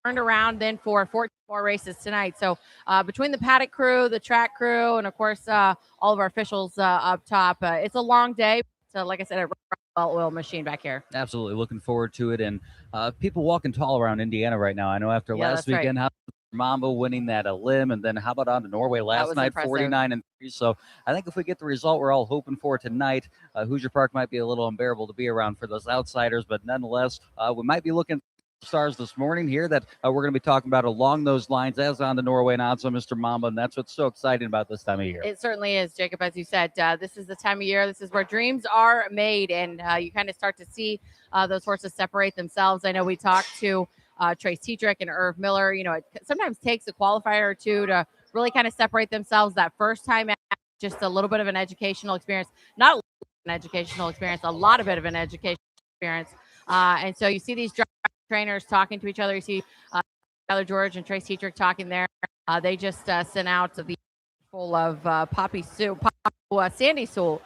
turned around then for 14 more races tonight. So between the paddock crew, the track crew, and of course all of our officials up top, it's a long day. So like I said, a well-oiled machine back here. Absolutely. Looking forward to it. And people walking tall around Indiana right now. I know after last weekend, how Mambo winning that limb, and then how about on to Norway last night, 49-3. So I think if we get the result we're all hoping for tonight, Hoosier Park might be a little unbearable to be around for those outsiders, but nonetheless, we might be looking stars this morning here that we're going to be talking about along those lines as on the Norway and also Mr. Mamba, and that's what's so exciting about this time of year. It certainly is, Jacob. As you said, this is the time of year. This is where dreams are made, and you kind of start to see those horses separate themselves. I know we talked to Trace Tetrick and Irv Miller. You know, it sometimes takes a qualifier or two to really kind of separate themselves that first time out, just a little bit of an educational experience, not an educational experience, a lot of it of an educational experience. And so you see these trainers talking to each other. You see Tyler George and Trace Tetrick talking there. They just sent out the full of Sandy Sue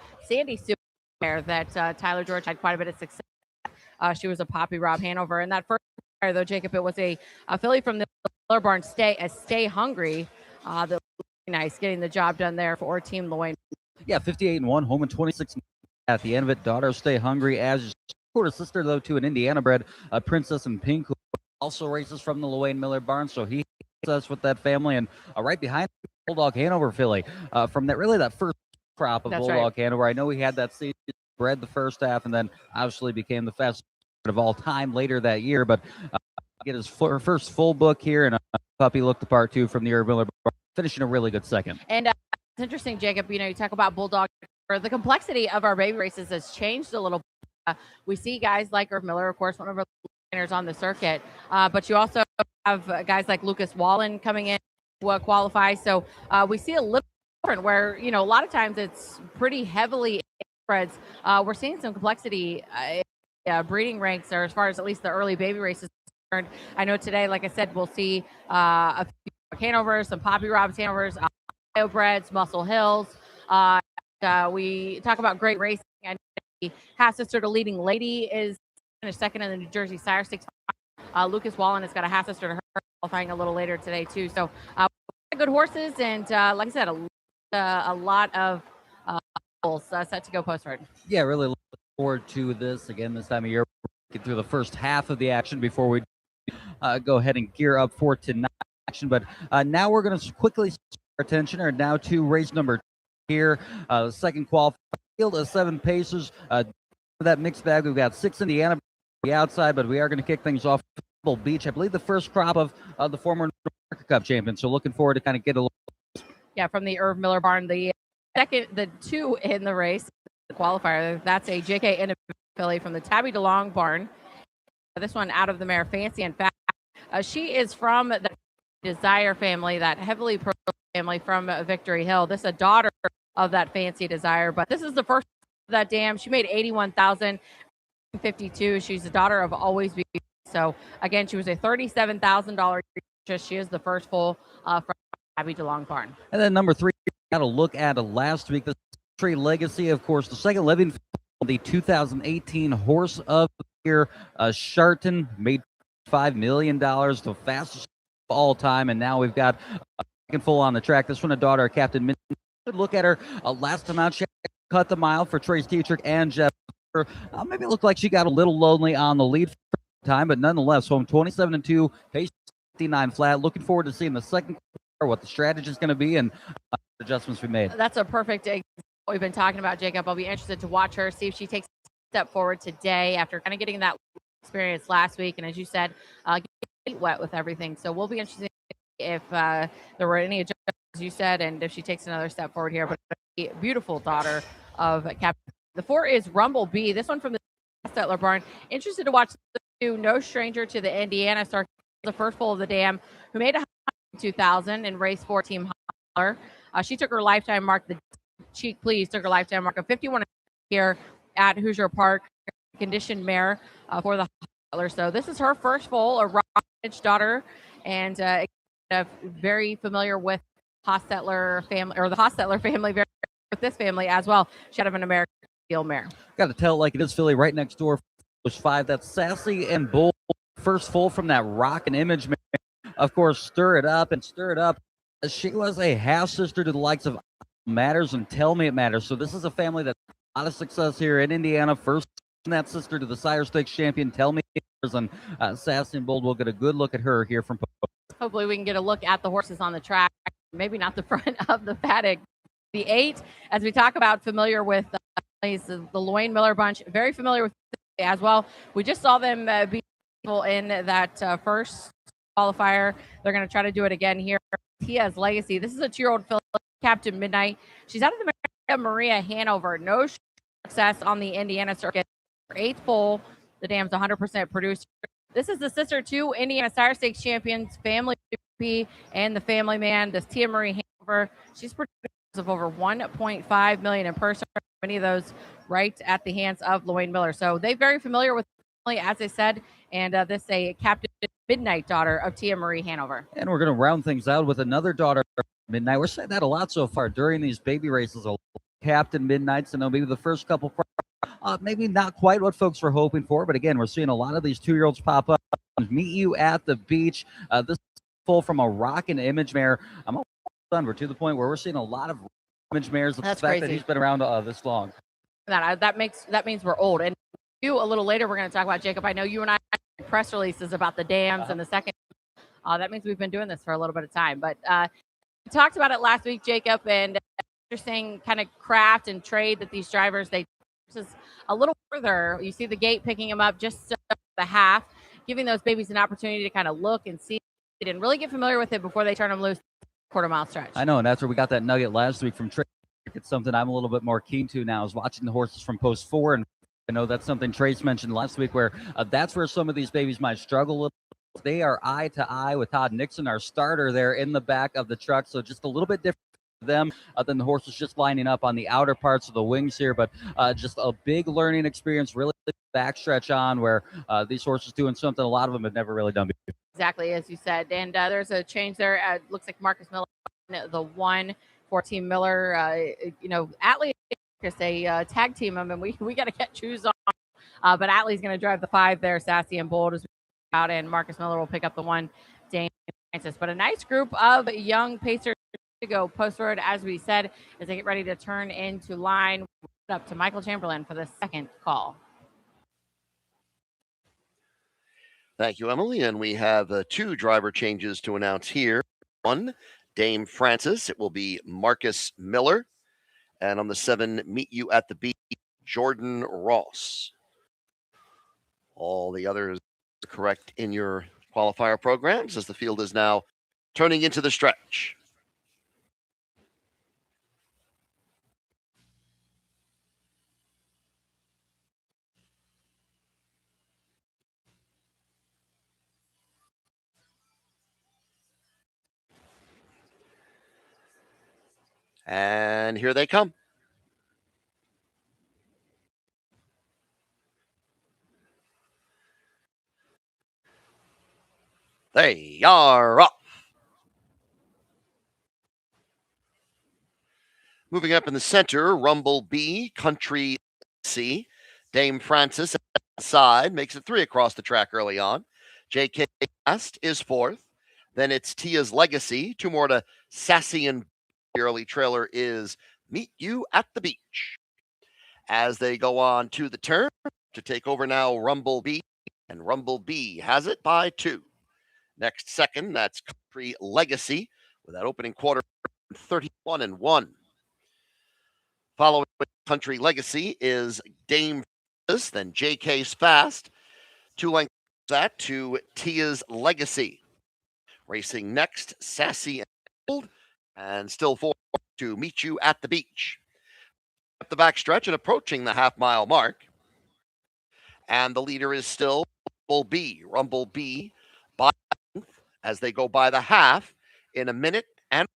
there that Tyler George had quite a bit of success. She was a Poppy Rob Hanover. And that first fire, though, Jacob, it was a filly from the Miller Barn, Stay Hungry. That was nice, getting the job done there for Team Loin. Yeah, 58-1, home in 26 at the end of it. Daughter Stay Hungry, as quarter sister, though, to an Indiana bred Princess and Pink, who also races from the Loin Miller Barn. So he us with that family, and right behind Bulldog Hanover filly from that first crop of Bulldog Hanover. I know he had that season bred the first half, and then obviously became the fastest of all time later that year. But get his first full book here, and puppy looked the part too from the Irv Miller Barn, finishing a really good second. And it's interesting, Jacob. You know, you talk about Bulldog. The complexity of our baby races has changed a little bit. We see guys like Irv Miller, of course, one of our trainers on the circuit, but you also have guys like Lucas Wallen coming in to qualify. So we see a little different where, you know, a lot of times it's pretty heavily spreads. We're seeing some complexity breeding ranks, or as far as at least the early baby races are concerned. I know today, like I said, we'll see a few Hanovers, some Poppy Robs Hanovers, Ohio breds, Muscle Hills. We talk about great racing, and the half sister to Leading Lady is finished second in the New Jersey Sire 6. Lucas Wallen has got a half sister to her qualifying a little later today too. So good horses, and like I said, a lot of goals set to go postward. Yeah, really looking forward to this again this time of year. Get through the first half of the action before we go ahead and gear up for tonight's action. But now we're going to quickly start our attention now to race number 2 here. The second qualifier field of 7 paces. For that mixed bag, we've got 6 Indiana on the outside, but we are going to kick things off at Pebble Beach. I believe the first crop of the former North America Cup champion. So looking forward to kind of get a little. Yeah, from the Irv Miller Barn, the 2 in the race, the qualifier. That's a JK filly from the Tabby DeLong Barn. This one out of the mare Fancy and Fast. She is from the Desire family, that heavily pro family from Victory Hill. This is a daughter of that Fancy Desire, but this is the first of that dam. She made $81,052. She's the daughter of Always Be. So again, she was a $37,000 purchase. She is the first full from Tabby DeLong Barn. And then number 3, got a look at last week, the Tree Legacy, of course, the second living, the 2018 Horse of the Year, Sharton, made $5 million, the fastest of all time, and now we've got a second full on the track. This one, a daughter of Captain Min. Look at her last time out, she cut the mile for Trace Tetrick and Jeff. Maybe it looked like she got a little lonely on the lead for time, but nonetheless, home 27-2, pace 59 flat. Looking forward to seeing the second quarter, what the strategy is going to be, and adjustments we made. That's a perfect example what we've been talking about, Jacob. I'll be interested to watch her, see if she takes a step forward today after kind of getting that experience last week. And as you said, get wet with everything. So we'll be interested if there were any adjustments, as you said, and if she takes another step forward here. But a beautiful daughter of Captain. The 4 is Rumble B. This one from the Settler Barn. Interested to watch the 2, no stranger to the Indiana Circuit, the first full of the dam, who made 2,000 in race 4 Team Holler. She took her lifetime mark. The Cheek Please took her lifetime mark of 51 here at Hoosier Park. Conditioned mare for the Holler. So this is her first full, a Rockridge daughter, and very familiar with Hostetler family, or the Hostetler family, very with this family as well. She had an American Steel mare. Got to tell it like it is, filly right next door. 5. That's Sassy and Bold. First full from that Rock and Image mare. of course, stir it up and stir it up. She was a half sister to the likes of Matters and Tell Me It Matters. So this is a family that's a lot of success here in Indiana. First, that sister to the Sire Stakes champion, Tell Me It Matters, and Sassy and Bold. We'll get a good look at her here from. Hopefully, we can get a look at the horses on the track. Maybe not the front of the paddock. The 8, as we talk about, familiar with the Loin Miller bunch, very familiar with as well. We just saw them be in that first qualifier. They're going to try to do it again here. Tia's Legacy. This is a 2-year-old Captain Midnight. She's out of the Maria Hanover. No success on the Indiana circuit. Her 8th foal. The dam's 100% produced. This is the sister to Indiana Sire Stakes champions, Family P and the Family Man. This Tia Marie Hanover. She's produced of over 1.5 million in person. Many of those right at the hands of Loin Miller. So they're very familiar with family, as I said, and this is a Captain Midnight daughter of Tia Marie Hanover. And we're going to round things out with another daughter of Midnight. We're saying that a lot so far during these baby races. Captain Midnights, and maybe the first couple, maybe not quite what folks were hoping for, but again, we're seeing a lot of these 2-year-olds pop up. Meet You at the Beach. This is full from a Rock and Image mare. I'm all done. We're to the point where we're seeing a lot of Image mares. The That's fact crazy that he's been around this long. That means we're old. And a little later, we're going to talk about, Jacob. I know you and I had press releases about the dams and the second. That means we've been doing this for a little bit of time. But we talked about it last week, Jacob, and interesting kind of craft and trade that these drivers, this is a little further. You see the gate picking them up just the half, giving those babies an opportunity to kind of look and see it and really get familiar with it before they turn them loose. Quarter-mile stretch. I know, and that's where we got that nugget last week from Trace. It's something I'm a little bit more keen to now is watching the horses from post 4, and I know that's something Trace mentioned last week where that's where some of these babies might struggle a little. They are eye to eye with Todd Nixon, our starter there in the back of the truck, so just a little bit different for them than the horses just lining up on the outer parts of the wings here, but just a big learning experience, really backstretch on where these horses doing something a lot of them have never really done before. Exactly, as you said. And there's a change there. It looks like Marcus Miller, the 1 for Team Miller. Atlee is a tag team them, and we got to choose on. But Atlee's going to drive the 5 there, Sassy and Bold, as we out, and Marcus Miller will pick up the 1, Dane Francis. But a nice group of young pacers to go post-road, as we said, as they get ready to turn into line. Up to Michael Chamberlain for the second call. Thank you, Emily. And we have 2 driver changes to announce here. 1, Dame Francis. It will be Marcus Miller. And on the 7, Meet You at the Beach, Jordan Ross. All the others are correct in your qualifier programs as the field is now turning into the stretch. And here they come. They are off. Moving up in the center, Rumble B, Country C. Dame Francis at the side makes it 3 across the track early on. JK Fast is 4th. Then it's Tia's Legacy. 2 more to Sassy and the early trailer is Meet You at the Beach. As they go on to the turn to take over now, Rumble B, and Rumble B has it by 2. Next second, that's Country Legacy with that opening quarter 31-1. Following Country Legacy is Dame Francis, then JK's Fast. 2 lengths that to Tia's Legacy. Racing next, Sassy and Bold, and still 4 to Meet You at the Beach. Up the backstretch and approaching the half-mile mark. And the leader is still Rumble B. Rumble B by as they go by the half in a minute. And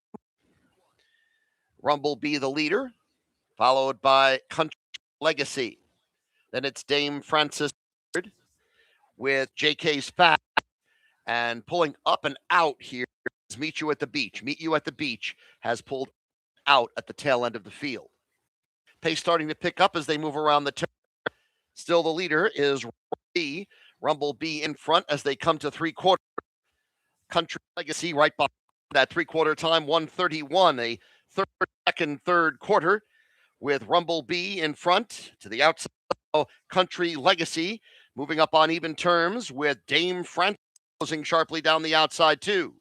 Rumble B the leader, followed by Country Legacy. Then it's Dame Francis with JK's Fast. And pulling up and out here is Meet You at the Beach. Meet You at the Beach has pulled out at the tail end of the field. Pace starting to pick up as they move around the turn. Still the leader is Rumble B in front as they come to 3/4. Country Legacy right behind that 3/4 time, 131, a third quarter with Rumble B in front to the outside. Country Legacy moving up on even terms with Dame Francis closing sharply down the outside too.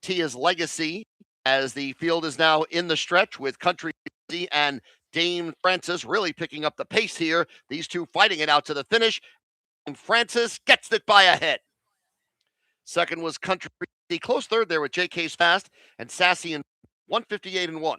Tia's Legacy as the field is now in the stretch with Country Legacy and Dame Francis really picking up the pace here. These two fighting it out to the finish. And Francis gets it by a head. Second was Country Legacy. Close third there with JK's Fast and Sassy in 158-1.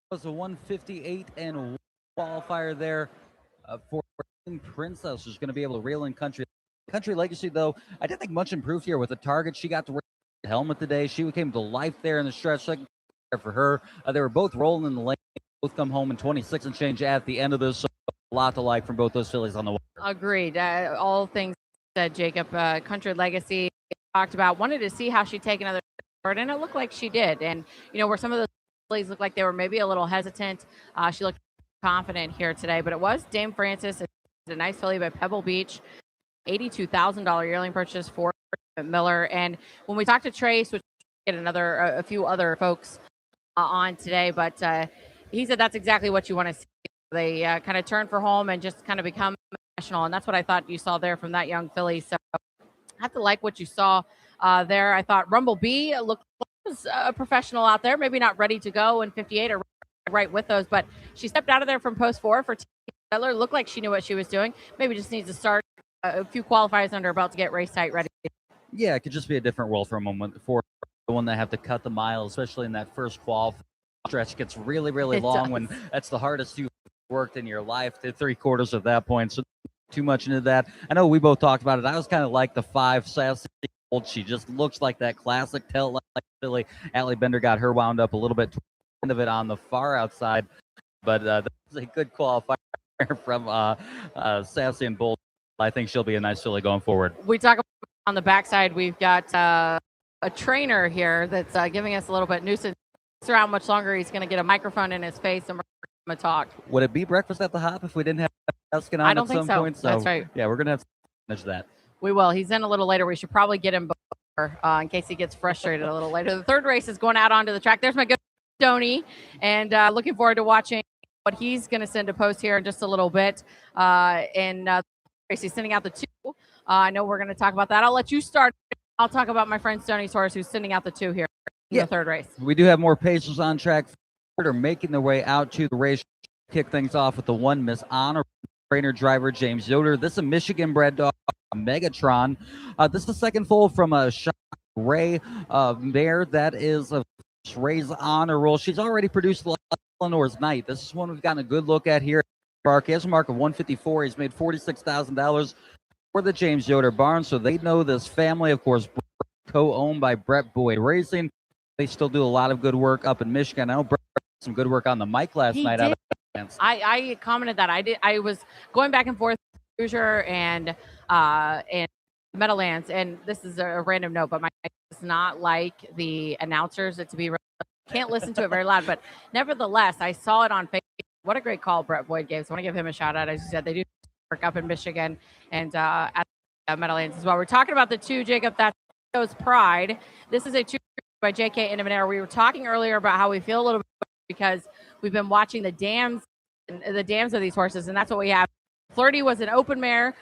Was a 158 qualifier there for Princess, who's going to be able to reel in Country Legacy. Though I didn't think much improved here with the target. She got to wear the helmet today. She came to life there in the stretch. Second for her, they were both rolling in the lane. Both come home in 26 and change at the end of this. So a lot to like from both those fillies on the water. Agreed. All things said, Jacob. Country Legacy talked about, wanted to see how she'd take another start, and it looked like she did. And where some of those fillies looked like they were maybe a little hesitant, she looked confident here today. But it was Dame Francis. It's a nice filly by Pebble Beach, $82,000 yearling purchase for Miller. And when we talked to Trace, which get a few other folks on today, but he said that's exactly what you want to see. They kind of turn for home and just kind of become professional, and that's what I thought you saw there from that young filly. So I have to like what you saw there. I thought Rumble B looked like a professional out there, maybe not ready to go in 58 or right with those, but she stepped out of there from post 4 for Taylor. Looked like she knew what she was doing. Maybe just needs to start a few qualifiers under her belt to get race tight ready. Yeah, it could just be a different world for a moment for the one that have to cut the mile, especially in that first qual stretch. Gets really, really long when that's the hardest you've worked in your life to 3/4 of that point. So too much into that. I know we both talked about it. I was kind of like the 5 Sassy. She just looks like that classic tail like filly. Allie Bender got her wound up a little bit toward the end of it on the far outside, but that's a good qualifier from Sassy and Bold. I think she'll be a nice filly going forward. We talk about on the backside. We've got a trainer here that's giving us a little bit nuisance. Around much longer, he's going to get a microphone in his face and we're going to talk. Would it be breakfast at the Hop if we didn't have Eskin on at some point? So that's right. Yeah, we're going to have to manage that. We will. He's in a little later. We should probably get him before in case he gets frustrated a little later. The third race is going out onto the track. There's my good Stoney, and looking forward to watching what he's going to send to post here in just a little bit. And he's sending out the 2. I know we're going to talk about that. I'll let you start. I'll talk about my friend Stoney's horse who's sending out the 2 here in the third race. We do have more pacers on track. Are making their way out to the race. Kick things off with the 1 Miss Honor trainer driver James Yoder. This is a Michigan bred dog, Megatron. This is the second foal from a Ray mare that is a Ray's honor roll. She's already produced Eleanor's Night. This is one we've gotten a good look at here. He has a mark of 154. He's made $46,000 for the James Yoder barn, so they know this family. Of course, co-owned by Brett Boyd Racing. They still do a lot of good work up in Michigan. I know Brett did some good work on the mic last night. Out of I commented that I was going back and forth Hoosier and Meadowlands, and this is a random note, but my does not like the announcers. It to be can't listen to it very loud, but nevertheless, I saw it on Facebook. What a great call Brett Boyd gave. So I want to give him a shout out. As you said, they do work up in Michigan and at Meadowlands as well. We're talking about the 2, Jacob. That shows Pride. This is a 2 by JK Indimanera. We were talking earlier about how we feel a little bit because we've been watching the dams of these horses, and that's what we have. Flirty was an open mare.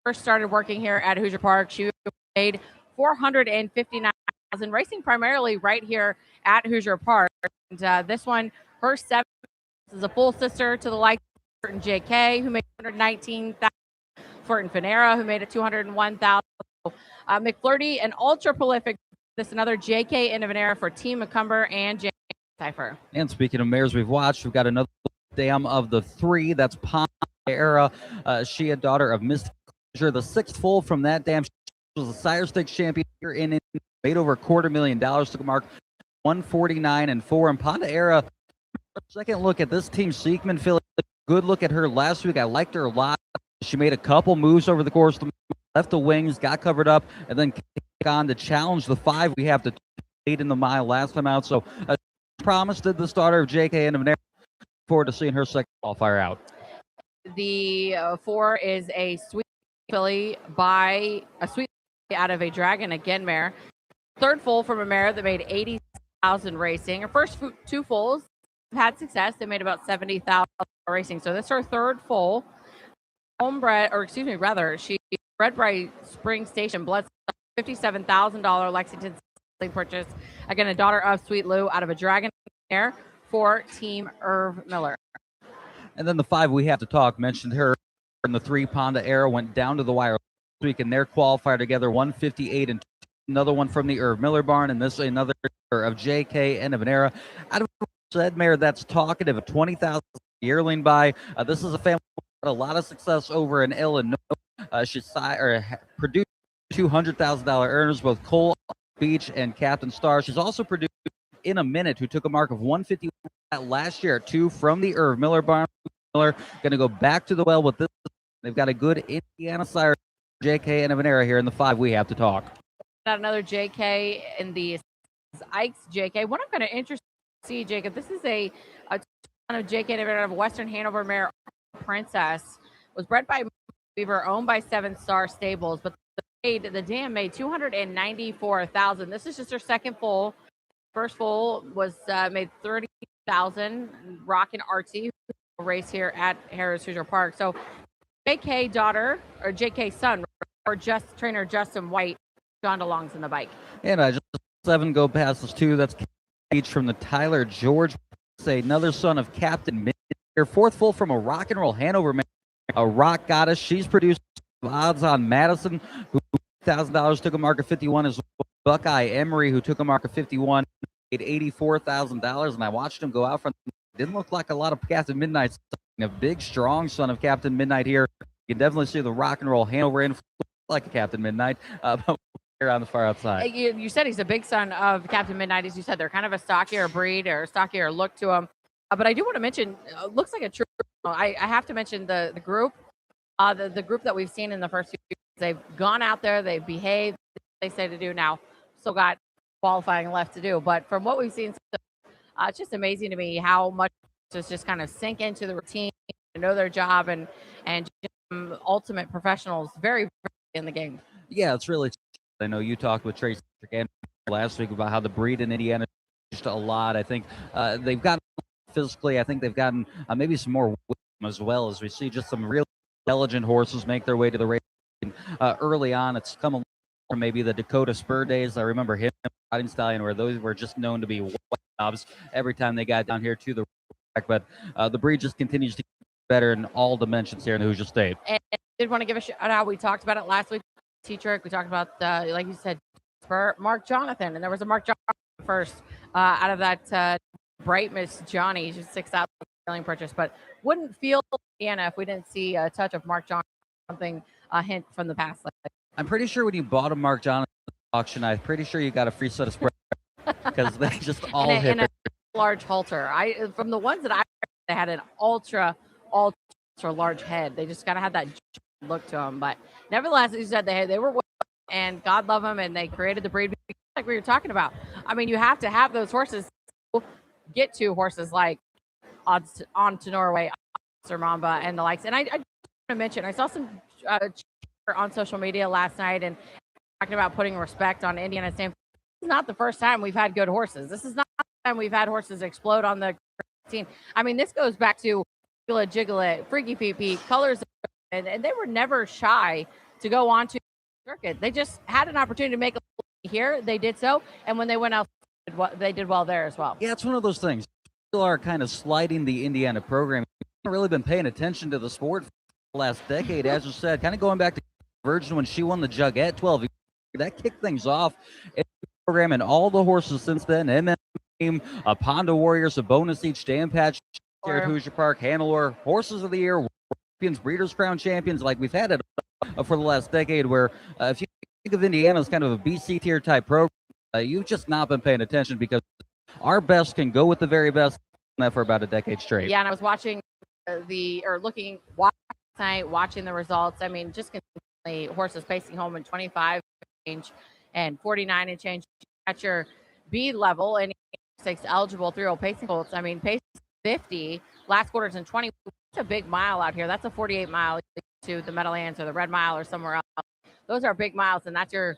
First started working here at Hoosier Park. She made $459,000, racing primarily right here at Hoosier Park. And this one, her 7 is a full sister to the likes of Fulton JK, who made $119,000. Fulton Finera, who made it $201,000. McFlirty, an ultra prolific. This another JK Indimanera for Team McCumber and J. Cypher. And speaking of mares we've watched, we've got another dam of the 3. That's Harrah. She a daughter of Miss Hoosier, the 6th foal from that dam. She was a Sire Stakes champion here in made over $250,000. Took a mark 149-4. And Ponda Era Second look at this team, Seekman Philly. Good look at her last week. I liked her a lot. She made a couple moves over the course of the left the wings, got covered up, and then on to challenge the 5. We have the 8 in the mile last time out. So promised the starter of JK and Looking forward to seeing her second qualifier out. The 4 is a sweet filly by a sweet out of a Dragon again mare. Third foal from a mare that made 80,000 racing. Her first 2 foals had success. They made about 70,000 racing. So this is her third foal. Homebred, or excuse me, rather, she bred by Spring Station, bled $57,000 Lexington purchase. Again, a daughter of Sweet Lou out of a Dragon mare for Team Irv Miller. And then the 5 we have to talk, mentioned her in the 3, Ponda Era, went down to the wire last week, and their qualifier together, 158 and another one from the Irv Miller barn, and this another of JK and of an Era. Out of said mare that's talkative, a 20,000 yearling by. This is a family that had a lot of success over in Illinois. She produced $200,000 earners, both Cole Beach and Captain Star. She's also produced In a Minute, who took a mark of 151 last year at 2 from the Irv Miller barn. Miller going to go back to the well with this. They've got a good Indiana sire, JK and Avenera here in the 5 we have to talk. Got another JK in the Ike's JK. What I'm kind of interested to see, Jacob, this is a ton of JK and Avenera of Western Hanover mare Princess. Was bred by Weaver, owned by 7 Star Stables, but the dam made 294,000. This is just her second foal. First foal was made 30,000. Rockin' Artsy race here at Harrah's Hoosier Park. So JK daughter or JK son or just trainer Justin White, John DeLong's in the bike. And just 7 go past us 2. That's each from the Tyler George. Say another son of Captain Midnight. Her 4th foal from a Rock and Roll Hanover man, a Rock Goddess. She's produced odds on Madison, who $1,000 took a mark of 51 as well. Buckeye Emery, who took a mark of 51, made $84,000, and I watched him go out front. Didn't look like a lot of Captain Midnight. A big, strong son of Captain Midnight here. You can definitely see the Rock and Roll Hanover in like a Captain Midnight, but here on the far outside. You said he's a big son of Captain Midnight. As you said, they're kind of a stockier breed or stockier look to him. But I do want to mention, looks like a true. I have to mention the group, the group that we've seen in the first few years. They've gone out there, they've behaved, they say to do now. Still got qualifying left to do, but from what we've seen, it's just amazing to me how much just kind of sink into the routine, know their job, and ultimate professionals, very, very in the game. Yeah, it's really. I know you talked with Tracy again last week about how the breed in Indiana changed a lot. I think they've gotten physically. I think they've gotten maybe some more wisdom as well, as we see just some real intelligent horses make their way to the race. Early on, it's come along from maybe the Dakota Spur days. I remember him riding Stallion, where those were just known to be white knobs every time they got down here to the track. But the breed just continues to get better in all dimensions here in the Hoosier State. And I did want to give a shout out. We talked about it last week. T-Trick. We talked about like you said, Spur, Mark Jonathan, and there was a Mark Jonathan first out of that Bright Miss Johnny, just 6,000 purchase. But wouldn't feel Indiana if we didn't see a touch of Mark Jonathan, something a hint from the past. I'm pretty sure when you bought a Mark Jonathan auction, I'm pretty sure you got a free set of spread because they just all hit a large halter. From the ones that they had an ultra large head. They just gotta have that look to them. But nevertheless, as you said, they were, and God love them, and they created the breed like we were talking about. I mean, you have to have those horses to get to horses like Odds on to Norway, Sir Mamba, and the likes. And I want to mention, I saw some on social media last night and talking about putting respect on Indiana State. This is not the first time we've had good horses. This is not the time we've had horses explode on the team. I mean, this goes back to Jiglet, Freaky PP, Colors, and they were never shy to go on to the circuit. They just had an opportunity to make a here. They did so, and when they went out, they did well there as well. Yeah, it's one of those things. People are kind of sliding the Indiana program. We've not really been paying attention to the sport for the last decade, as you said, kind of going back to Virgin when she won the Jug at 12. That kicked things off in the program, and all the horses since then, MM, Ponda Warriors, a bonus each day and patch here at Hoosier Park, Hannelore, Horses of the Year, champions, Breeders' Crown champions, like we've had it for the last decade, where if you think of Indiana as kind of a BC tier type program, you've just not been paying attention, because our best can go with the very best. that for about a decade straight. Yeah, and I was watching watching last night, watching the results. I mean, just consistently horses pacing home in 25 change and 49 and change at your B level and 6 eligible 3-year-old pacing colts. I mean, pace 50 last quarters in 20. That's a big mile out here. That's a 48 mile to the Meadowlands or the Red Mile or somewhere else. Those are big miles, and that's your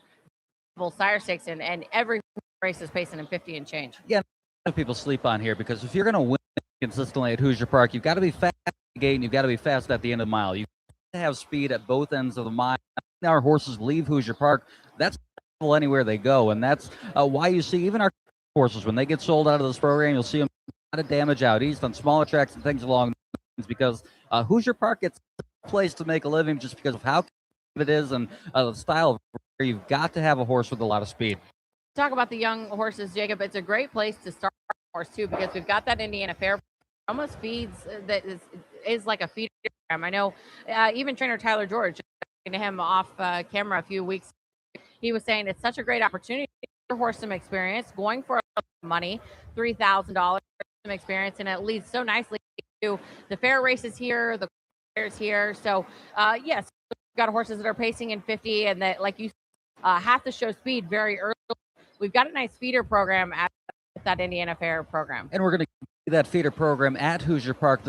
full sire stakes, and every race is pacing in 50 and change. Yeah, a lot of people sleep on here because if you're going to win consistently at Hoosier Park, you've got to be fast at the gate and you've got to be fast at the end of the mile. You have to have speed at both ends of the mile. Now our horses leave Hoosier Park. That's anywhere they go, and that's why you see even our horses when they get sold out of this program, you'll see them a lot of damage out east on smaller tracks and things along because Hoosier Park gets a place to make a living just because of how it is and the style of where you've got to have a horse with a lot of speed. Talk about the young horses, Jacob. It's a great place to start a horse too because we've got that Indiana Fair. Almost feeds that is like a feeder program. I know even trainer Tyler George, talking to him off camera a few weeks, he was saying it's such a great opportunity for horse some experience, going for money, $3,000 some experience, and it leads so nicely to the fair races here, the fairs here. So yes, we've got horses that are pacing in 50 and that, like you have to show speed very early. We've got a nice feeder program at that Indiana Fair program. And we're going to do that feeder program at Hoosier Park.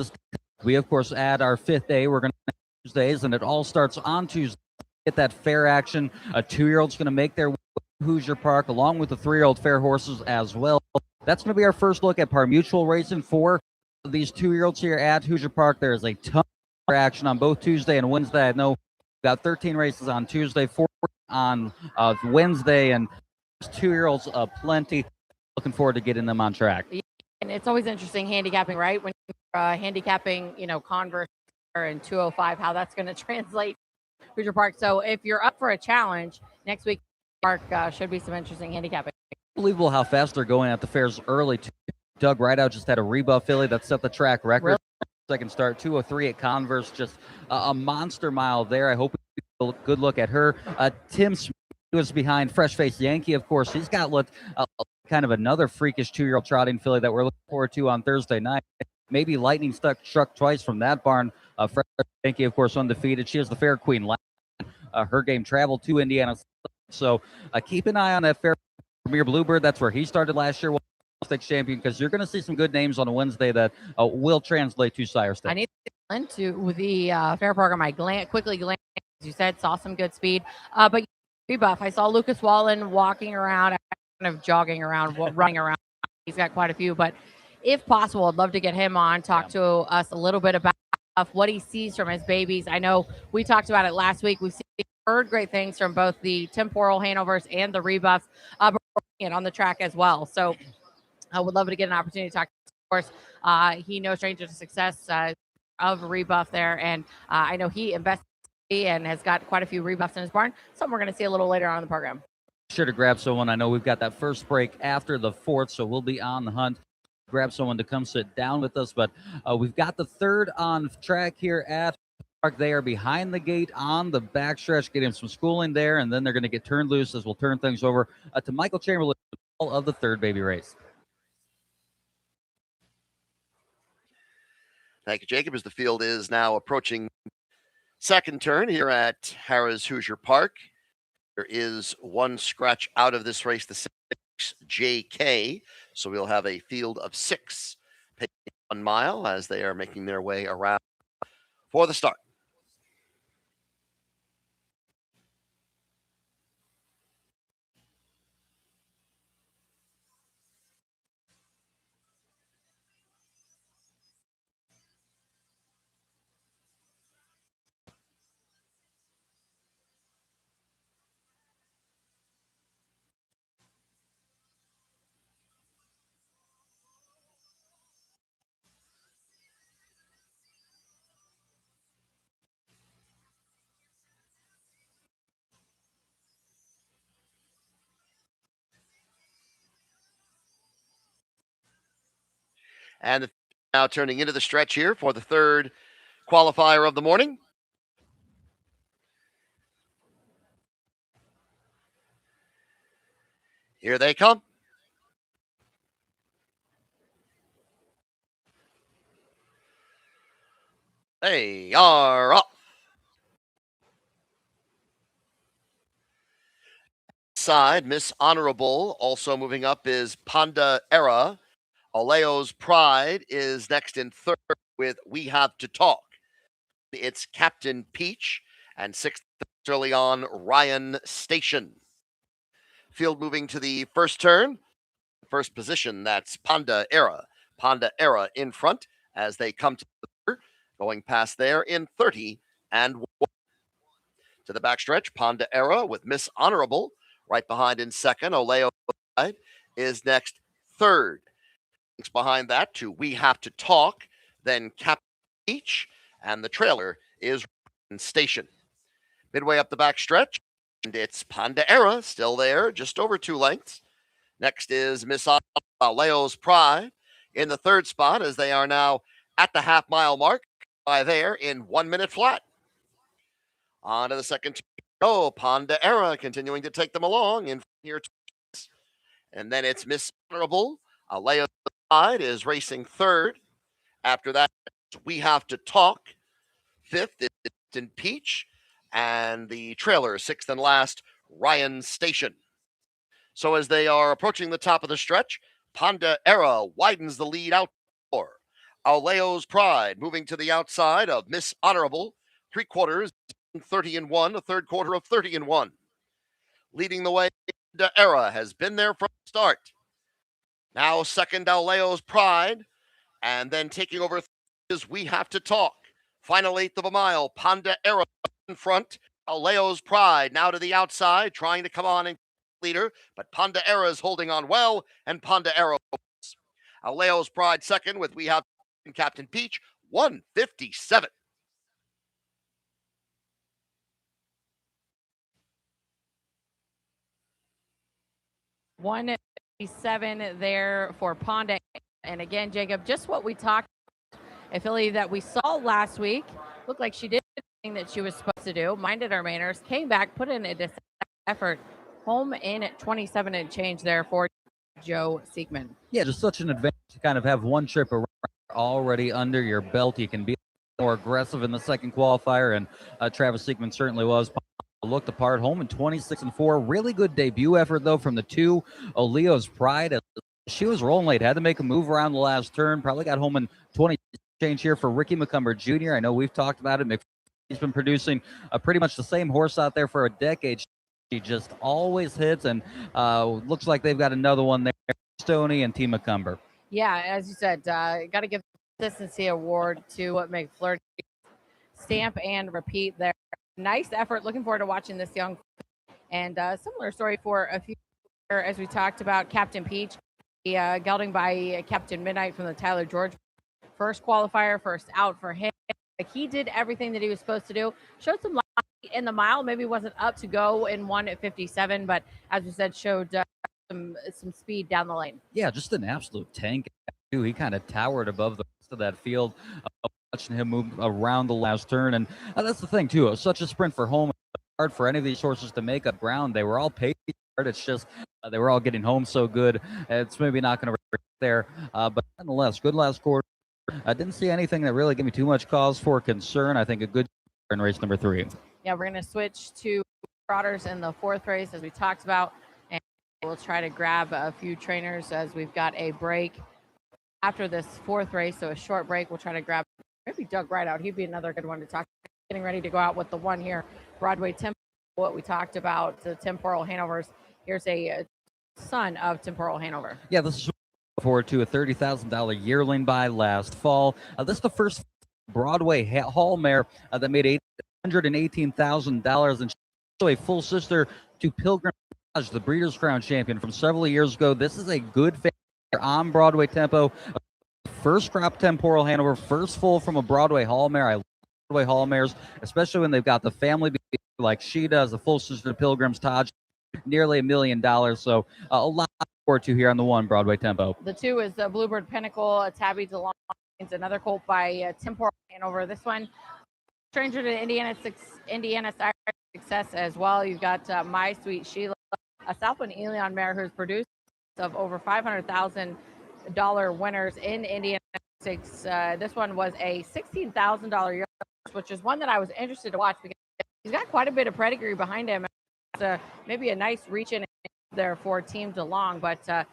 We, of course, add our 5th day. We're going to Tuesdays, and it all starts on Tuesday. Get that fair action. A 2-year-old's going to make their way to Hoosier Park, along with the 3-year-old fair horses as well. That's going to be our first look at Par Mutual racing for these 2-year-olds here at Hoosier Park. There is a ton of action on both Tuesday and Wednesday. I know we've got 13 races on Tuesday, 4 on Wednesday, and 2-year-olds plenty. Looking forward to getting them on track. And it's always interesting handicapping, right? When you're handicapping, Converse and 205, how that's going to translate Hoosier Park. So if you're up for a challenge next week, Park should be some interesting handicapping. Unbelievable how fast they're going at the fairs early. Doug Rideout just had a rebuff filly that set the track record. Really? Second start, 2:03 at Converse, just a monster mile there. I hope we get a good look at her. Tim Smith was behind Fresh Face Yankee, of course. He's got kind of another freakish 2-year-old trotting filly that we're looking forward to on Thursday night. Maybe lightning struck twice from that barn. Fresh Face Yankee, of course, undefeated. She is the Fair Queen. Her game traveled to Indiana. So keep an eye on that Fair Premier Bluebird. That's where he started last year. Stakes champion, because you're going to see some good names on a Wednesday that will translate to sire stakes. I need to into the fair program. I quickly glanced, as you said, saw some good speed. But rebuff, I saw Lucas Wallen walking around, kind of jogging around, running around. He's got quite a few, but if possible, I'd love to get him on, talk to us a little bit about what he sees from his babies. I know we talked about it last week. We've heard great things from both the temporal Hanovers and the rebuffs, but on the track as well. So I would love to get an opportunity to talk to him. Of course, he knows stranger to success of rebuff there, and I know he invested and has got quite a few rebuffs in his barn. Something we're going to see a little later on in the program. Sure to grab someone. I know we've got that first break after the 4th, so we'll be on the hunt. Grab someone to come sit down with us, but we've got the 3rd on track here at Park. They are behind the gate on the backstretch, getting some schooling there, and then they're going to get turned loose as we'll turn things over to Michael Chamberlain of the 3rd baby race. Thank you, Jacob, as the field is now approaching second turn here at Harrah's Hoosier Park. There is one scratch out of this race, the 6 JK. So we'll have a field of 6 pacing 1 mile as they are making their way around for the start. And now turning into the stretch here for the 3rd qualifier of the morning. Here they come. They are up. Side, Miss Honorable. Also moving up is Panda Era. Aleo's Pride is next in third with We Have to Talk. It's Captain Peach, and sixth early on, Ryan Station. Field moving to the first turn. First position, that's Panda Era. Panda Era in front as they come to the third, going past there in 30 and 1. To the backstretch, Panda Era with Miss Honorable right behind in second. Oleo is next third. Behind that to We Have to Talk, then Captain Peach, and the trailer is Station. Midway up the backstretch, and it's Panda Era still there, just over 2 lengths. Next is Miss Leo's Pride in the third spot as they are now at the half-mile mark by there in 1 minute flat. On to the second. Oh, Panda Era continuing to take them along in here. And then it's Miss Honorable. Leo's Pride is racing third. After that, We Have to Talk. Fifth is in Peach. And the trailer, sixth and last, Ryan Station. So as they are approaching the top of the stretch, Panda Era widens the lead out for Leo's Pride, moving to the outside of Miss Honorable, 3/4, 30 and 1, a third quarter of 30 and 1. Leading the way, Panda Era has been there from the start. Now second, Leo's Pride, and then taking over is We Have to Talk. Final eighth of a mile, Panda Era in front, Leo's Pride now to the outside, trying to come on and leader, but Panda Era is holding on well, and Panda Era wins. Leo's Pride second with We Have Captain Peach, 157. $157 there for Panda. And again, Jacob, just what we talked about, a filly that we saw last week. Looked like she did everything that she was supposed to do, minded her manners, came back, put in a decisive effort, home in at 27 and change there for Joe Siegman. Yeah, just such an advantage to kind of have one trip around already under your belt. You can be more aggressive in the second qualifier, and Travis Siegman certainly was. Looked apart, home in 26 and 4. Really good debut effort though from the two. Leo's Pride, she was rolling late, had to make a move around the last turn. Probably got home in 20 change here for Ricky McCumber Jr. I know we've talked about it. He's been producing pretty much the same horse out there for a decade. She just always hits, and looks like they've got another one there, Stoney and T. McCumber. Yeah, as you said, got to give the consistency award to McFlurry. Stamp and repeat there. Nice effort. Looking forward to watching this young. And similar story for a few, as we talked about, Captain Peach, gelding by Captain Midnight from the Tyler George. First qualifier, first out for him. He did everything that he was supposed to do. Showed some light in the mile. Maybe wasn't up to go in 1:57, but as we said, showed some speed down the lane. Yeah, just an absolute tank. He kind of towered above the rest of that field. Watching him move around the last turn, and that's the thing too. It was such a sprint for home. Hard for any of these horses to make up ground. They were all paid hard. It's just they were all getting home so good. It's maybe not going to work there, but nonetheless, good last quarter. I didn't see anything that really gave me too much cause for concern. I think a good in race number 3. Yeah, we're going to switch to trotters in the fourth race, as we talked about, and we'll try to grab a few trainers as we've got a break after this fourth race. So a short break. We'll try to grab maybe Doug Rideout. He'd be another good one to talk. Getting ready to go out with the one here, Broadway Tempo. What we talked about, the Temporal Hanovers. Here's a son of Temporal Hanover. Yeah, this is forward to a $30,000 yearling by last fall. This is the first Broadway Hall mare that made $818,000, and she's a full sister to Pilgrim Raj, the Breeders' Crown champion from several years ago. This is a good family on Broadway Tempo. First crop Temporal Hanover, first full from a Broadway Hall mare. I love Broadway Hall mares, especially when they've got the family like she does, a full sister to Pilgrim's Taj, nearly $1 million. So a lot forward to here on the one Broadway Tempo. The two is the Bluebird Pinnacle, Tabby DeLong, another colt by Temporal Hanover. This one, stranger to Indiana success as well. You've got My Sweet Sheila, a Southwind Elion mare who's produced of over $500,000 winners in Indiana This one was a $16,000 year, which is one that I was interested to watch because he's got quite a bit of pedigree behind him. It's maybe a nice reach in there for Team DeLong, but a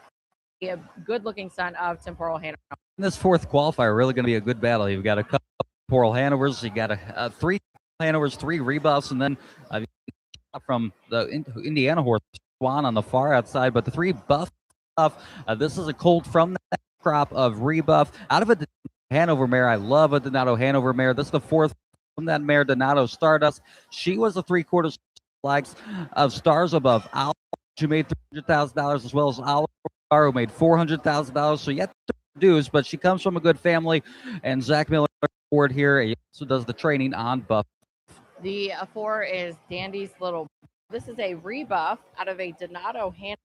good-looking son of Temporal Hanover. This fourth qualifier really going to be a good battle. You've got a couple of Temporal Hanovers, you got three Hanovers, three rebuffs, and then from the Indiana horse Swan on the far outside, but the three buff. This is a colt from that crop of rebuff out of a Hanover mare. I love a Donato Hanover mare. This is the fourth from that mare, Donato Stardust. She was the 3/4 flags of Stars Above Owl. She made $300,000, as well as Oliver, who made $400,000. So yet to produce, but she comes from a good family. And Zach Miller Ford here, he also does the training on buff. The 4 is Dandy's Little. This is a rebuff out of a Donato Hanover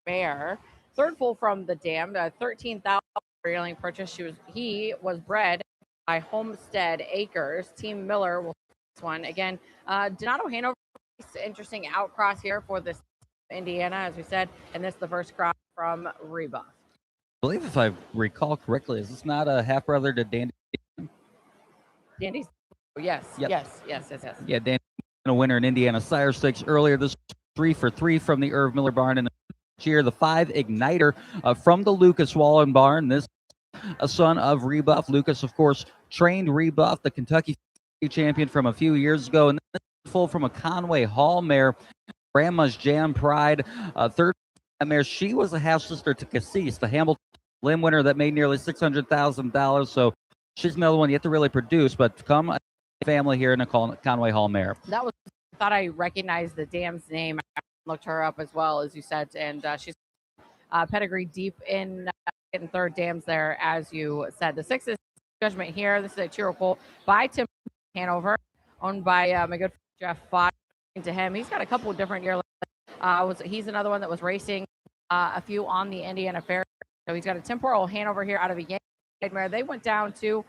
mare. Third full from the dam, $13,000 yearling purchase. He was bred by Homestead Acres. Team Miller will this one again. Donato Hanover, interesting outcross here for this Indiana, as we said, and this is the first crop from rebuff. I believe, if I recall correctly, is this not a half brother to Dandy? Dandy's, yes, yep. yes. Yeah, Dandy, a winner in Indiana Sire Stakes earlier this 3 for 3 from the Irv Miller barn in the year. The 5 Igniter from the Lucas Wallen barn. This a son of Rebuff. Lucas, of course, trained Rebuff, the Kentucky champion from a few years ago, and then full from a Conway Hall mare, Grandma's Jam Pride, third mare. She was a half sister to Cassis, the Hamilton Limb winner that made nearly $600,000. So she's another one yet to really produce, but come family here in a Conway Hall mare. That was, I thought I recognized the dam's name. I looked her up as well, as you said, and she's pedigree deep in getting third dams there, as you said. The 6 is Judgment here. This is a Chiro Colt by Tim Hanover, owned by my good friend Jeff Fott. To him, he's got a couple of different yearlings. He's another one that was racing a few on the Indiana Fair. So he's got a Temporal Hanover here out of a Yankee mare. They went down to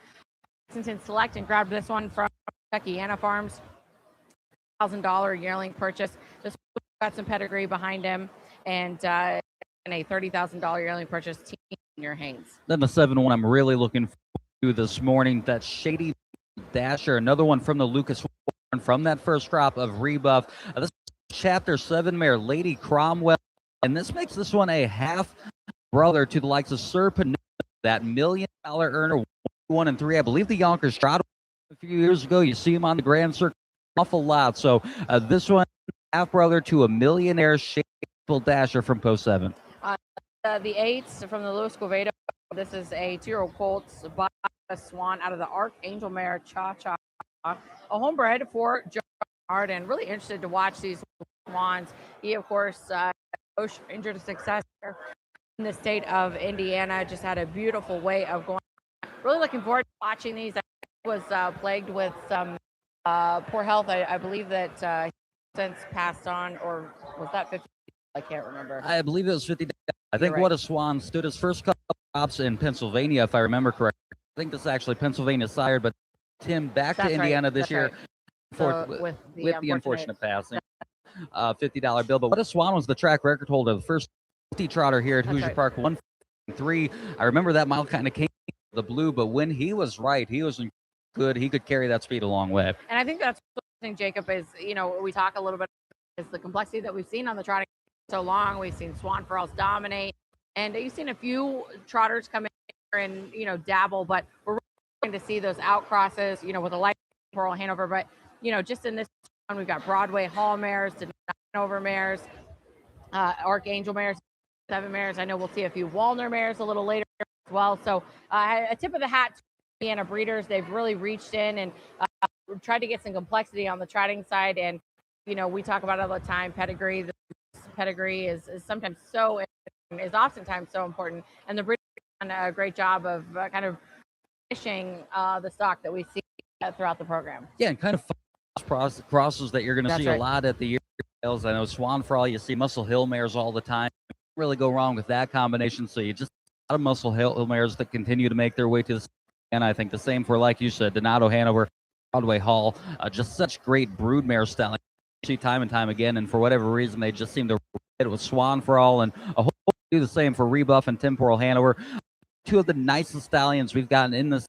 Lexington Select and grabbed this one from Kentuckiana Farms. $1,000 yearling purchase. This got some pedigree behind him, and a $30,000 yearling purchase. Team Junior Haynes. Then the 7-1 I'm really looking forward to this morning. That Shady Dasher, another one from the Lucas from that first crop of Rebuff. This is Chapter 7 mare, Lady Cromwell, and this makes this one a half brother to the likes of Sir Panu, that $1 million earner, 1 and 3. I believe the Yonkers Trot a few years ago. You see him on the Grand Circuit awful lot. So this one, half brother to a millionaire Shady Dasher from Post 7. The 8s from the Louis Quevedo. This is a 2-year-old Colt by a Swan out of the Archangel mare Cha Cha. A homebred for Joe Arden. Really interested to watch these Swans. He, of course, injured to success in the state of Indiana. Just had a beautiful way of going. Really looking forward to watching these. I was plagued with some poor health. I believe that since passed on, or was that 50? I can't remember. I believe it was 50. I think right. What a Swan stood his first couple of stops in Pennsylvania, if I remember correctly. I think this is actually Pennsylvania sired, but Tim back to Indiana this year with the unfortunate passing. $50 bill. But What a Swan was the track record holder, the first 50 trotter here at Hoosier Park, 1-3. I remember that mile kind of came the blue, but when he was right, he was good. He could carry that speed a long way. And I think that's something, Jacob, is, we talk a little bit is the complexity that we've seen on the trotting so long. We've seen Swan Pearls dominate, and you've seen a few trotters come in here and dabble, but we're really going to see those outcrosses, with a light Pearl Hanover. But just in this one, we've got Broadway Hall mares, Hanover mares, Archangel mares, 7 mares. I know we'll see a few Walner mares a little later as well. So a tip of the hat to Indiana breeders. They've really reached in and tried to get some complexity on the trotting side. And we talk about it all the time. Pedigree is sometimes is oftentimes so important, and the breeders have done a great job of kind of finishing the stock that we see throughout the program. Yeah, and kind of crosses that you're going to see right. a lot at the year sales. I know Swan for all, you see Muscle Hill mares all the time. Really go wrong with that combination. So you just a lot of Muscle Hill mares that continue to make their way to the, and I think the same for, like you said, Donato Hanover, Broadway Hall, just such great broodmare styling. See time and time again, and for whatever reason, they just seem to hit it with Swan for all, and I hope do the same for Rebuff and Temporal Hanover. two of the nicest stallions we've gotten in this.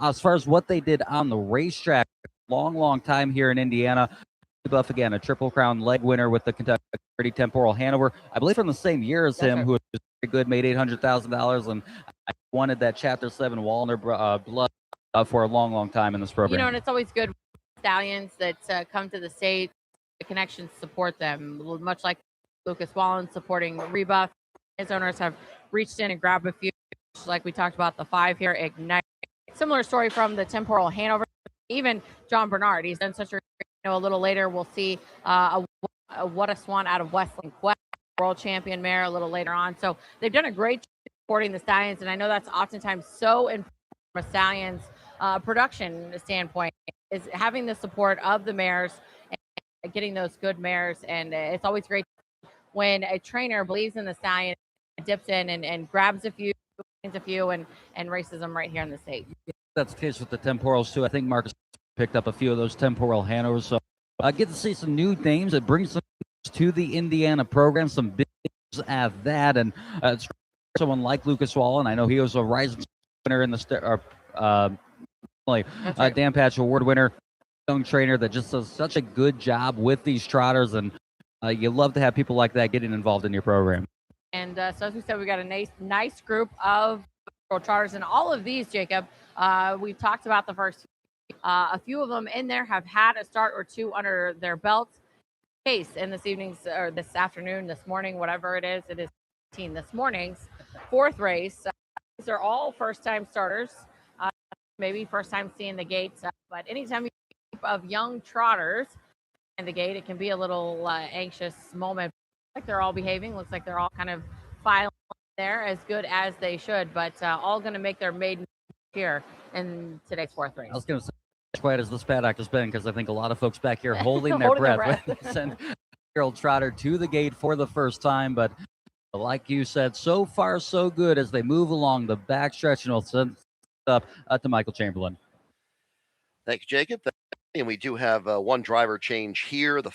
As far as what they did on the racetrack, long time here in Indiana. Buff again, a Triple Crown leg winner with the Kentucky Temporal Hanover. I believe from the same year as him, who was very good, made $800,000, and I wanted that Chapter 7 Walner blood for a long time in this program. And it's always good stallions that come to the state. The connections support them, much like Lucas Wallen supporting Rebuff. His owners have reached in and grabbed a few, like we talked about the 5 here, Ignite. Similar story from the Temporal Hanover. Even John Bernard, he's done such a, a little later we'll see a What a Swan out of Westland Quest, world champion mare a little later on. So they've done a great job supporting the stallions, and I know that's oftentimes so important from a stallion's production standpoint, is having the support of the mares and getting those good mares. And it's always great when a trainer believes in the stallion, dips in and grabs a few and races them right here in the state. That's the case with the Temporals too. I think Marcus picked up a few of those Temporal Hanovers. So I get to see some new names. It brings some to the Indiana program, some big names at that. And it's someone like Lucas Wallen. I know he was a rising winner in the Dan Patch Award winner, young trainer that just does such a good job with these trotters. And you love to have people like that getting involved in your program. And so as we said, we got a nice group of trotters, and all of these, Jacob, we've talked about the first. A few of them in there have had a start or two under their belts. Case in this evening's or this afternoon, this morning, whatever it is 15 this morning's 4th race. These are all first-time starters, maybe first time seeing the gates. But anytime you have a group of young trotters in the gate, it can be a little anxious moment. Like they're all behaving. Looks like they're all kind of filing there as good as they should, but all going to make their maiden here in today's 4th race. I was going to say, as quiet as this paddock has been, because I think a lot of folks back here holding their breath when they send a trotter to the gate for the first time. But like you said, so far so good as they move along the backstretch, and we'll send up to Michael Chamberlain. Thank you, Jacob. And we do have one driver change here. The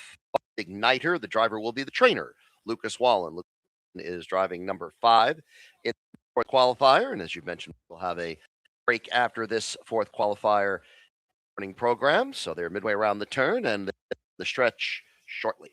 Igniter, the driver will be the trainer, Lucas Wallen. Lucas is driving number 5 in the 4th qualifier. And as you mentioned, we'll have a break after this 4th qualifier morning program. So they're midway around the turn and the stretch shortly.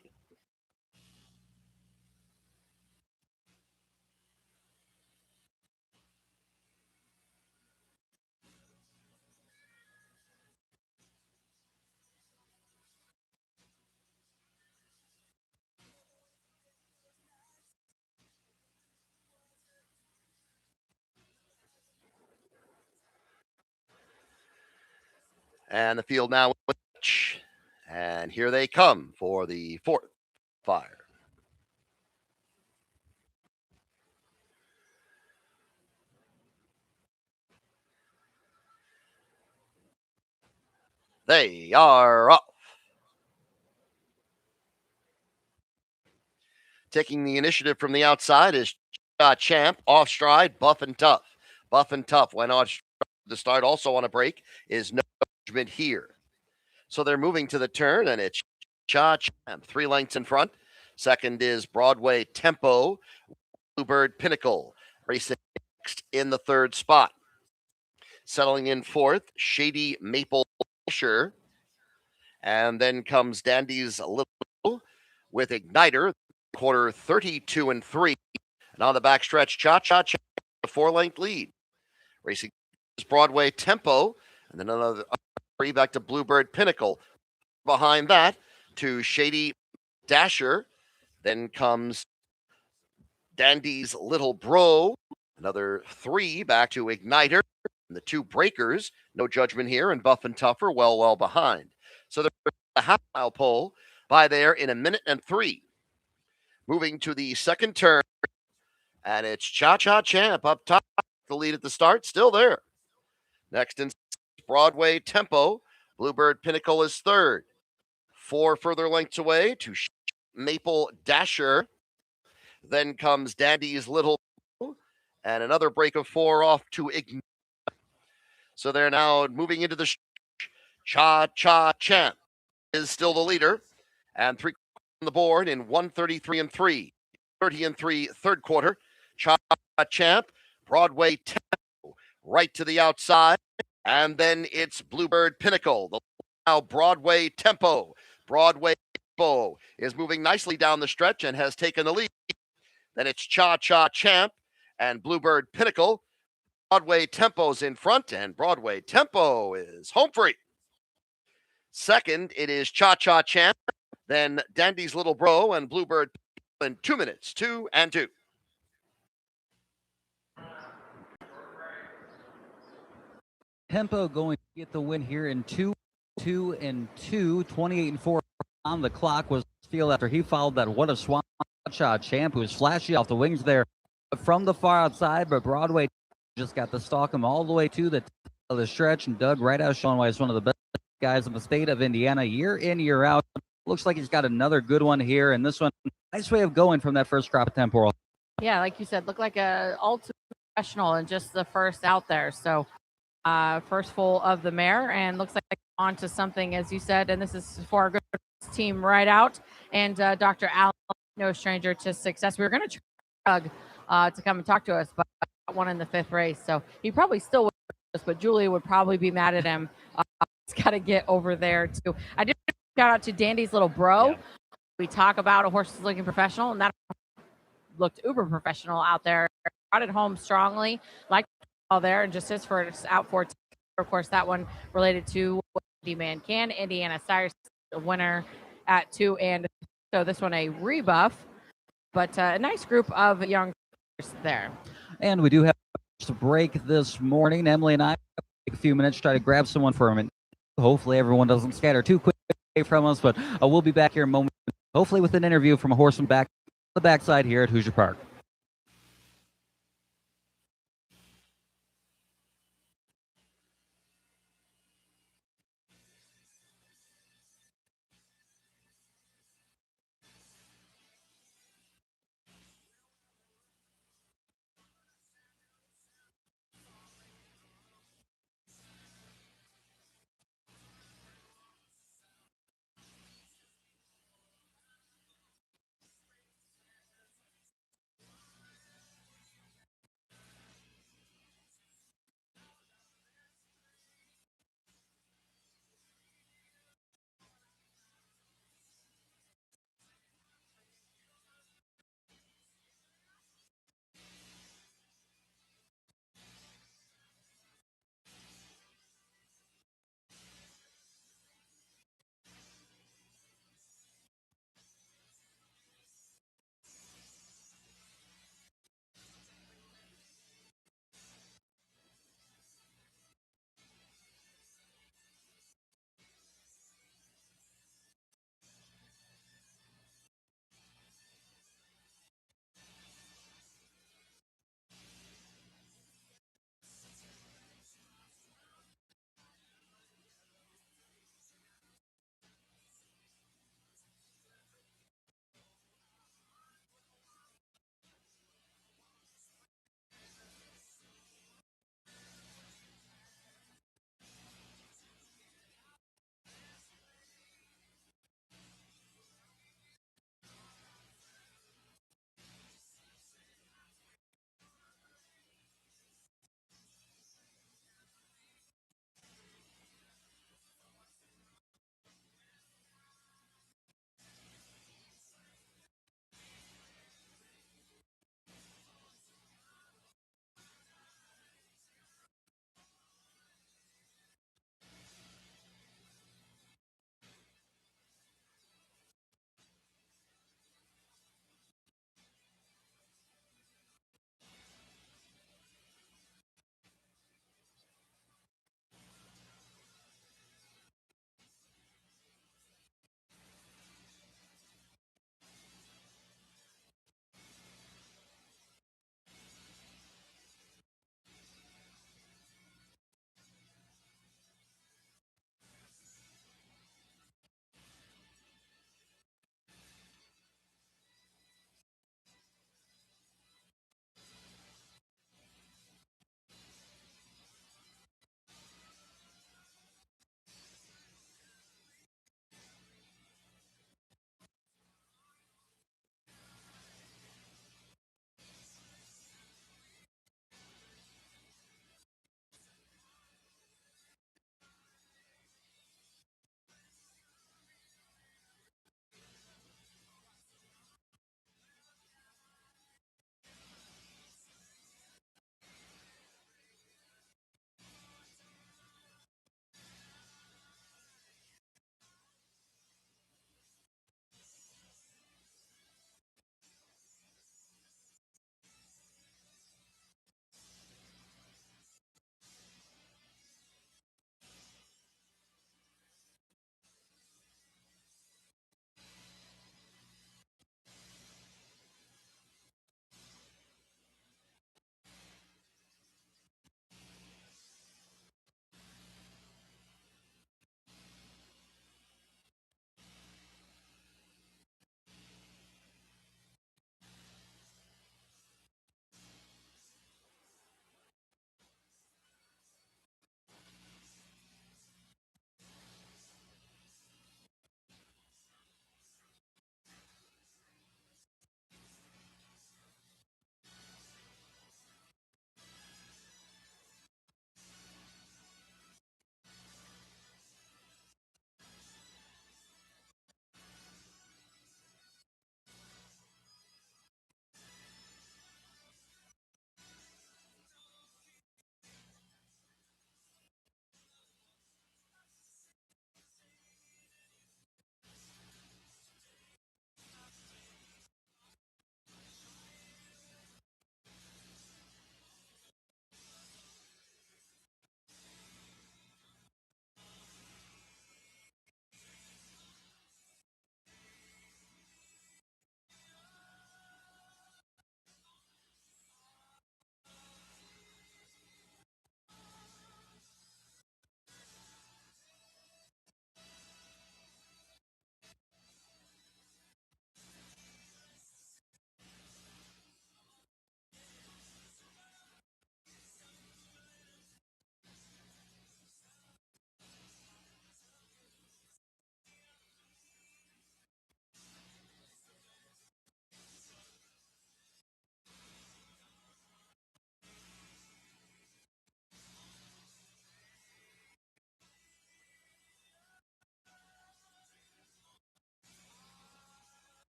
And the field now, and here they come for the 4th fire. They are off. Taking the initiative from the outside is Champ, off stride, Buff and Tough. Buff and Tough went on the start, also on a break, is no judgment here. So they're moving to the turn, and it's Champ, 3 lengths in front. Second is Broadway Tempo, Bluebird Pinnacle, racing next in the 3rd spot. Settling in 4th, Shady Maple Fisher. And then comes Dandy's Little with Igniter, quarter 32 and 3. And on the backstretch, Cha, a 4-length lead. Racing is Broadway Tempo, and then another 3 back to Bluebird Pinnacle. Behind that to Shady Dasher. Then comes Dandy's Little Bro. Another 3 back to Igniter. And the 2 breakers, no judgment here, and Buff and Tougher well behind. So they're a half-mile pole by there in 1 minute and 3. Moving to the 2nd turn, and it's Cha Champ up top. The lead at the start, still there. Next in Broadway Tempo. Bluebird Pinnacle is 3rd. 4 further lengths away to Maple Dasher. Then comes Dandy's Little, and another break of 4 off to Ignite. So they're now moving into the Cha Champ is still the leader, and 3 on the board in 1:33 and 3. 30 and 3 third quarter. Cha Champ, Broadway Tempo, right to the outside. And then it's Bluebird Pinnacle. Now Broadway Tempo. Broadway Tempo is moving nicely down the stretch and has taken the lead. Then it's Cha Cha Champ and Bluebird Pinnacle. Broadway Tempo's in front, and Broadway Tempo is home free. Second, it is Cha Cha Champ, then Dandy's Little Bro and Bluebird in 2 minutes, 2 and 2. Tempo going to get the win here in 2 and 2, 28 and 4 on the clock was Field after he fouled that What a Swamp Shot Champ, who was flashy off the wings there from the far outside, but Broadway just got to stalk him all the way to the stretch, and Doug right out showing why he's one of the best guys in the state of Indiana year in, year out. Looks like he's got another good one here, and this one, nice way of going from that first crop of temporal. Yeah, like you said, looked like a ultimate professional and just the first out there. So first full of the mare, and looks like on to something, as you said, and this is for our good team right out. And Dr. Allen, no stranger to success. We were going to try Doug to come and talk to us, but one in the 5th race. So he probably still would, but Julia would probably be mad at him. He's got to get over there too. I did shout out to Dandy's Little Bro. Yeah. We talk about a horse that's looking professional, and that looked uber professional out there. Brought it home strongly, like all there, and just his first out for. Of course, that one related to D-Man Can. Indiana Cyrus, the winner at 2 and so this one a rebuff, but a nice group of young there. And we do have to break this morning. Emily and I take a few minutes to try to grab someone for a minute. Hopefully everyone doesn't scatter too quick from us, but we'll be back here in a moment, hopefully with an interview from a horseman back the backside here at Hoosier Park.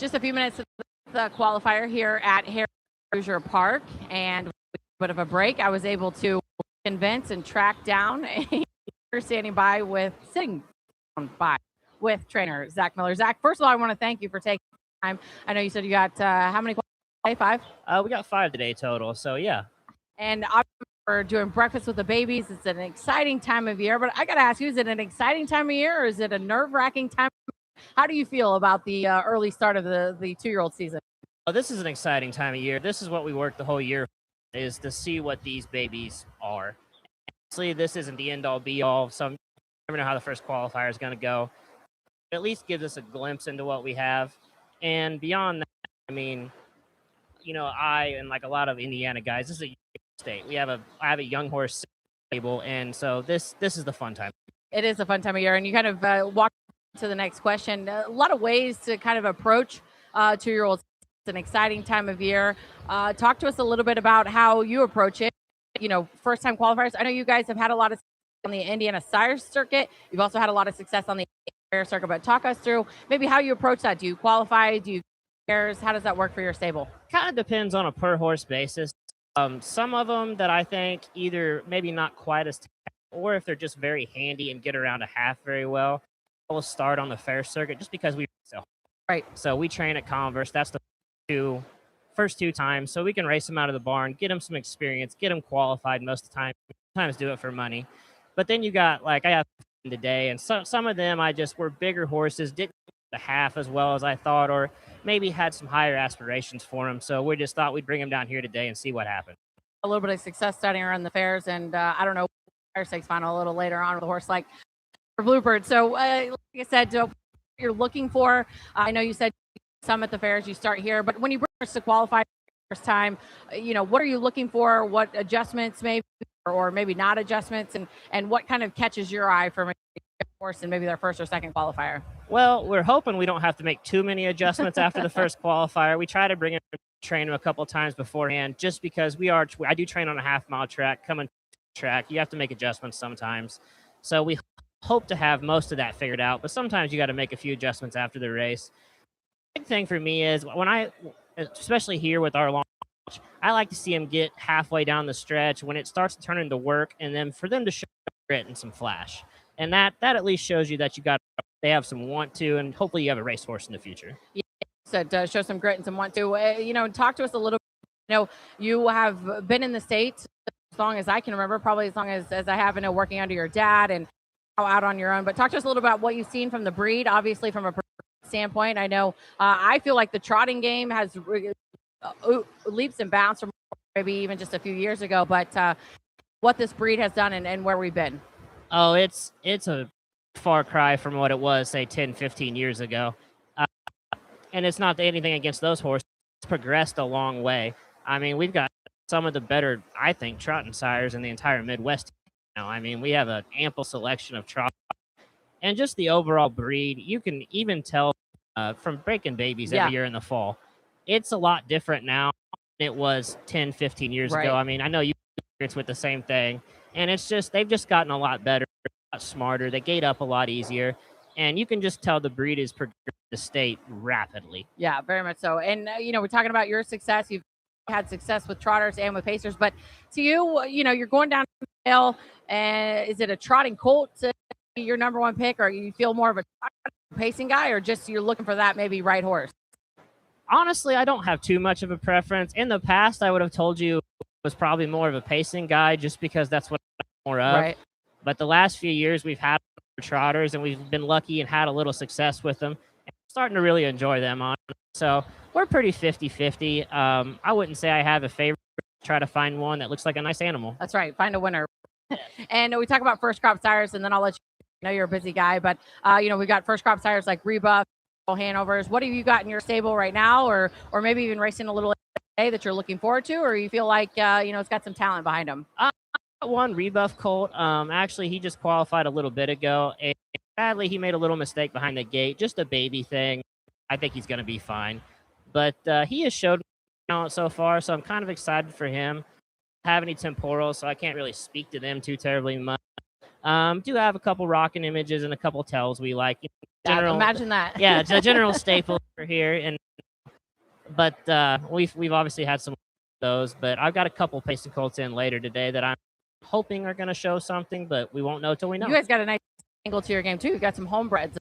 Just a few minutes of the qualifier here at Hoosier Park, and with a bit of a break, I was able to convince and track down a sitting by with trainer Zach Miller. Zach, first of all, I want to thank you for taking time. I know you said you got how many qualifiers? 5? We got 5 today total, so yeah. And we're doing breakfast with the babies. It's an exciting time of year, but I got to ask you, is it an exciting time of year or is it a nerve-wracking time? How do you feel about the early start of the 2-year-old season? Oh, this is an exciting time of year. This is what we work the whole year for, is to see what these babies are. Honestly, this isn't the end-all be-all. So I never know how the first qualifier is going to go. It at least gives us a glimpse into what we have. And beyond that, I mean, you know, I and like a lot of Indiana guys, this is a young state. I have a young horse stable, and so this is the fun time. It is a fun time of year, and you kind of walk to the next question. A lot of ways to kind of approach 2-year-olds. It's an exciting time of year. Talk to us a little bit about how you approach it. You know, first-time qualifiers. I know you guys have had a lot of success on the Indiana Sires circuit. You've also had a lot of success on the Fair circuit, but talk us through maybe how you approach that. Do you qualify? Do you pairs? How does that work for your stable? Kind of depends on a per horse basis. Some of them that I think either maybe not quite as or if they're just very handy and get around a half very well, we'll start on the fair circuit just because so we train at Converse. That's the first two times, so we can race them out of the barn, get them some experience, get them qualified most of the time. Sometimes do it for money, but then you got like I have today, and some of them were bigger horses, didn't the half as well as I thought, or maybe had some higher aspirations for them. So we just thought we'd bring them down here today and see what happened. A little bit of success starting around the fairs, and I don't know, Fire Stakes final a little later on with a horse like Bluebird. So like I said, you're looking for, I know you said some at the fairs, you start here, but when you bring us to qualify first time, you know, what are you looking for? What adjustments maybe, or maybe not adjustments, and what kind of catches your eye from a horse and maybe their first or second qualifier? Well, we're hoping we don't have to make too many adjustments after the first qualifier. We try to bring him, train him a couple times beforehand, just because I do train on a half-mile track, coming track. You have to make adjustments sometimes. So we hope to have most of that figured out, but sometimes you got to make a few adjustments after the race. The big thing for me is especially here with our launch, I like to see him get halfway down the stretch when it starts to turn into work, and then for them to show grit and some flash. And that at least shows you that they have some want to, and hopefully you have a racehorse in the future. Yeah, so show some grit and some want to. You know, talk to us a little bit. You know, you have been in the States as long as I can remember, probably as long as I have, working under your dad and out on your own. But talk to us a little about what you've seen from the breed, obviously from a standpoint. I know I feel like the trotting game has leaps and bounds from maybe even just a few years ago, but what this breed has done and where we've been. Oh, it's a far cry from what it was, say, 10, 15 years ago. And it's not anything against those horses. It's progressed a long way. I mean, we've got some of the better, I think, trotting sires in the entire Midwest now. I mean, we have an ample selection of trot. And just the overall breed, you can even tell from breaking babies every year in the fall. It's a lot different now than it was 10, 15 years ago. I mean, I know you experience with the same thing. And it's just, they've just gotten a lot better, a lot smarter. They gate up a lot easier. And you can just tell the breed is progressing the state rapidly. Yeah, very much so. And, you know, we're talking about your success. You've had success with trotters and with pacers. But to you, you know, you're going down the hill. And is it a trotting colt to be your number one pick? Or you feel more of a pacing guy? Or just you're looking for that maybe right horse? Honestly, I don't have too much of a preference. In the past, I would have told you was probably more of a pacing guy just because that's what I'm more of. Right. But the last few years we've had trotters and we've been lucky and had a little success with them. And I'm starting to really enjoy them on. So we're pretty 50-50. I wouldn't say I have a favorite. Try to find one that looks like a nice animal. That's right. Find a winner. And we talk about first crop sires, and then I'll let you know you're a busy guy. But, you know, we've got first crop sires like Rebuff, Hanovers. What have you got in your stable right now, or maybe even racing a little today that you're looking forward to, or you feel like you know, it's got some talent behind him? One Rebuff colt. Actually, he just qualified a little bit ago, and sadly, he made a little mistake behind the gate. Just a baby thing. I think he's going to be fine, but he has showed talent so far, so I'm kind of excited for him. I don't have any temporals, so I can't really speak to them too terribly much. Do have a couple rocking images and a couple tells we like. General, imagine that. Yeah, it's a general staple for here. But we've obviously had some of those. But I've got a couple pacing colts in later today that I'm hoping are going to show something, but we won't know till we know. You guys got a nice angle to your game too. You got some homebreds.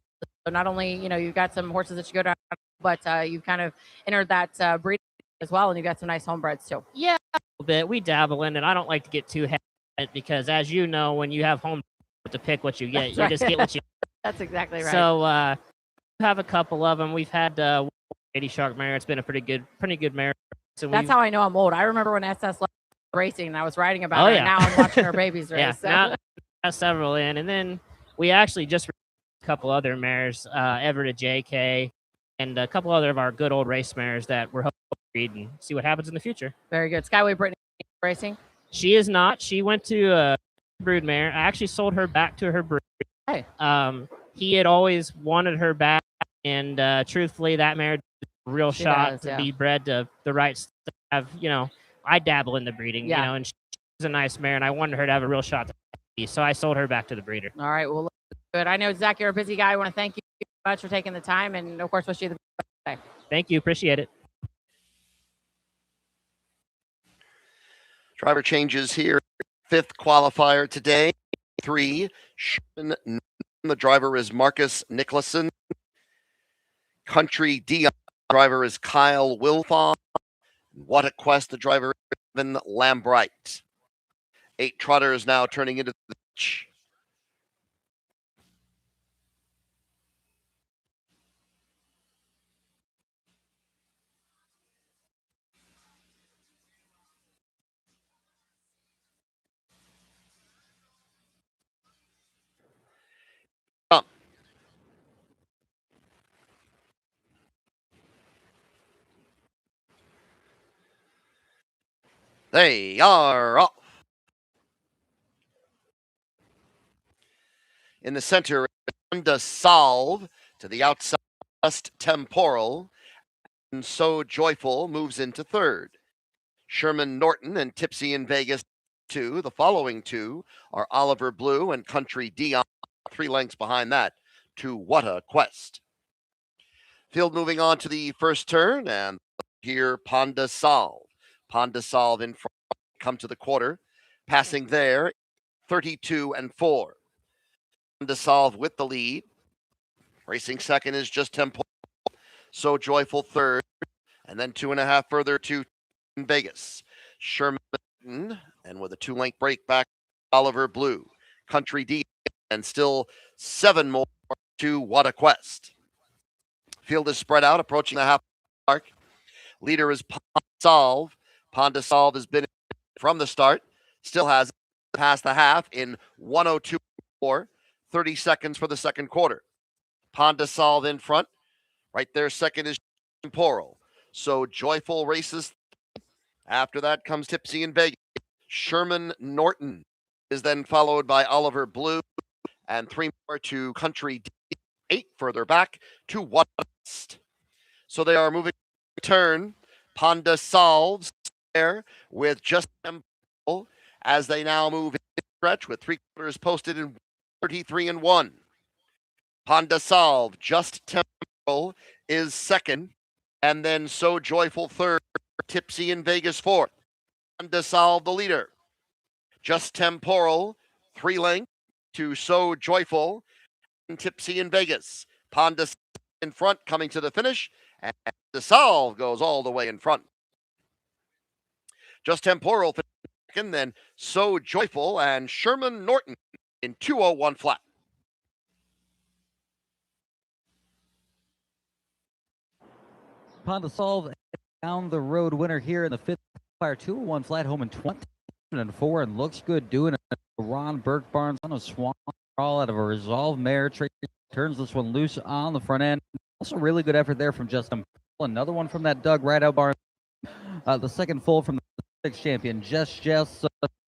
So not only you've got some horses that you go down, but you've kind of entered that breed as well, and you got some nice homebreds too. Yeah, a little bit. We dabble in it. I don't like to get too heavy because, as you know, when you have home to pick what you get, That's right. Just get what you. That's exactly right. So we have a couple of them. We've had 80 Shark mare. It's been a pretty good mare. So that's how I know I'm old. I remember when SS left racing and I was writing about her. Yeah. And now I'm watching her babies race. Yeah, so. now got several in, and then we actually just a couple other mares, Everett to JK, and a couple other of our good old race mares that we're hoping to breed and see what happens in the future. Very good. Skyway Brittany racing? She is not. She went to brood mare. I actually sold her back to her brood. Hey. He had always wanted her back, and truthfully, that mare real she shot does, to yeah. be bred to the right stuff. I dabble in the breeding, and she's a nice mare, and I wanted her to have a real shot to be, so I sold her back to the breeder. All right, well, good. I know, Zach, you're a busy guy. I want to thank you so much for taking the time, and of course, wish you the best day. Thank you. Appreciate it. Driver changes here. 5th qualifier today. 3, Sherman. The driver is Marcus Nicholson. Country Dion. The driver is Kyle Wilfon. What a Quest. The driver is Evan Lambright. 8 trotters now turning into the pitch. They are off. In the center, Honda Solve to the outside, Just Temporal, and So Joyful moves into 3rd. Sherman Norton and Tipsy in Vegas 2. The following 2 are Oliver Blue and Country Dion, 3 lengths behind that to What a Quest. Field moving on to the first turn, and here Ponda Solve. Ponda Solve in front, come to the quarter, passing there, 32 and 4. Ponda Solve with the lead. Racing second is Just Temple. So Joyful third, and then 2.5 further to Vegas. Sherman, and with a 2-length break back, Oliver Blue. Country D, and still 7 more to What a Quest. Field is spread out, approaching the half mark. Leader is Ponda Solve. Ponda Solve has been from the start. Still has passed the half in 1:02.4. 30 seconds for the second quarter. Ponda Solve in front. Right there, second is Temporal. So Joyful races. After that comes Tipsy in Vegas. Sherman Norton is then followed by Oliver Blue, and 3 more to Country D. 8 further back to What a Quest. So they are moving turn. Ponda Solves there with Just Temporal as they now move in stretch with 3 quarters posted in 33 and 1. Ponda Solve, Just Temporal is second, and then So Joyful third. Tipsy in Vegas fourth. Ponda Solve the leader. Just Temporal 3 lengths to So Joyful, and Tipsy in Vegas. Ponda in front coming to the finish, and the Solve goes all the way in front. Just Temporal second, then So Joyful and Sherman Norton in 2:01 flat. Ponda Solve down the road winner here in the 5th fire 201 flat home in 2004 and looks good doing it. Ron Burke Barnes on a swan crawl out of a resolved mare. Turns this one loose on the front end. Also really good effort there from Justin. Another one from that Doug Rideout Barnes. The second full from the 6th champion. Just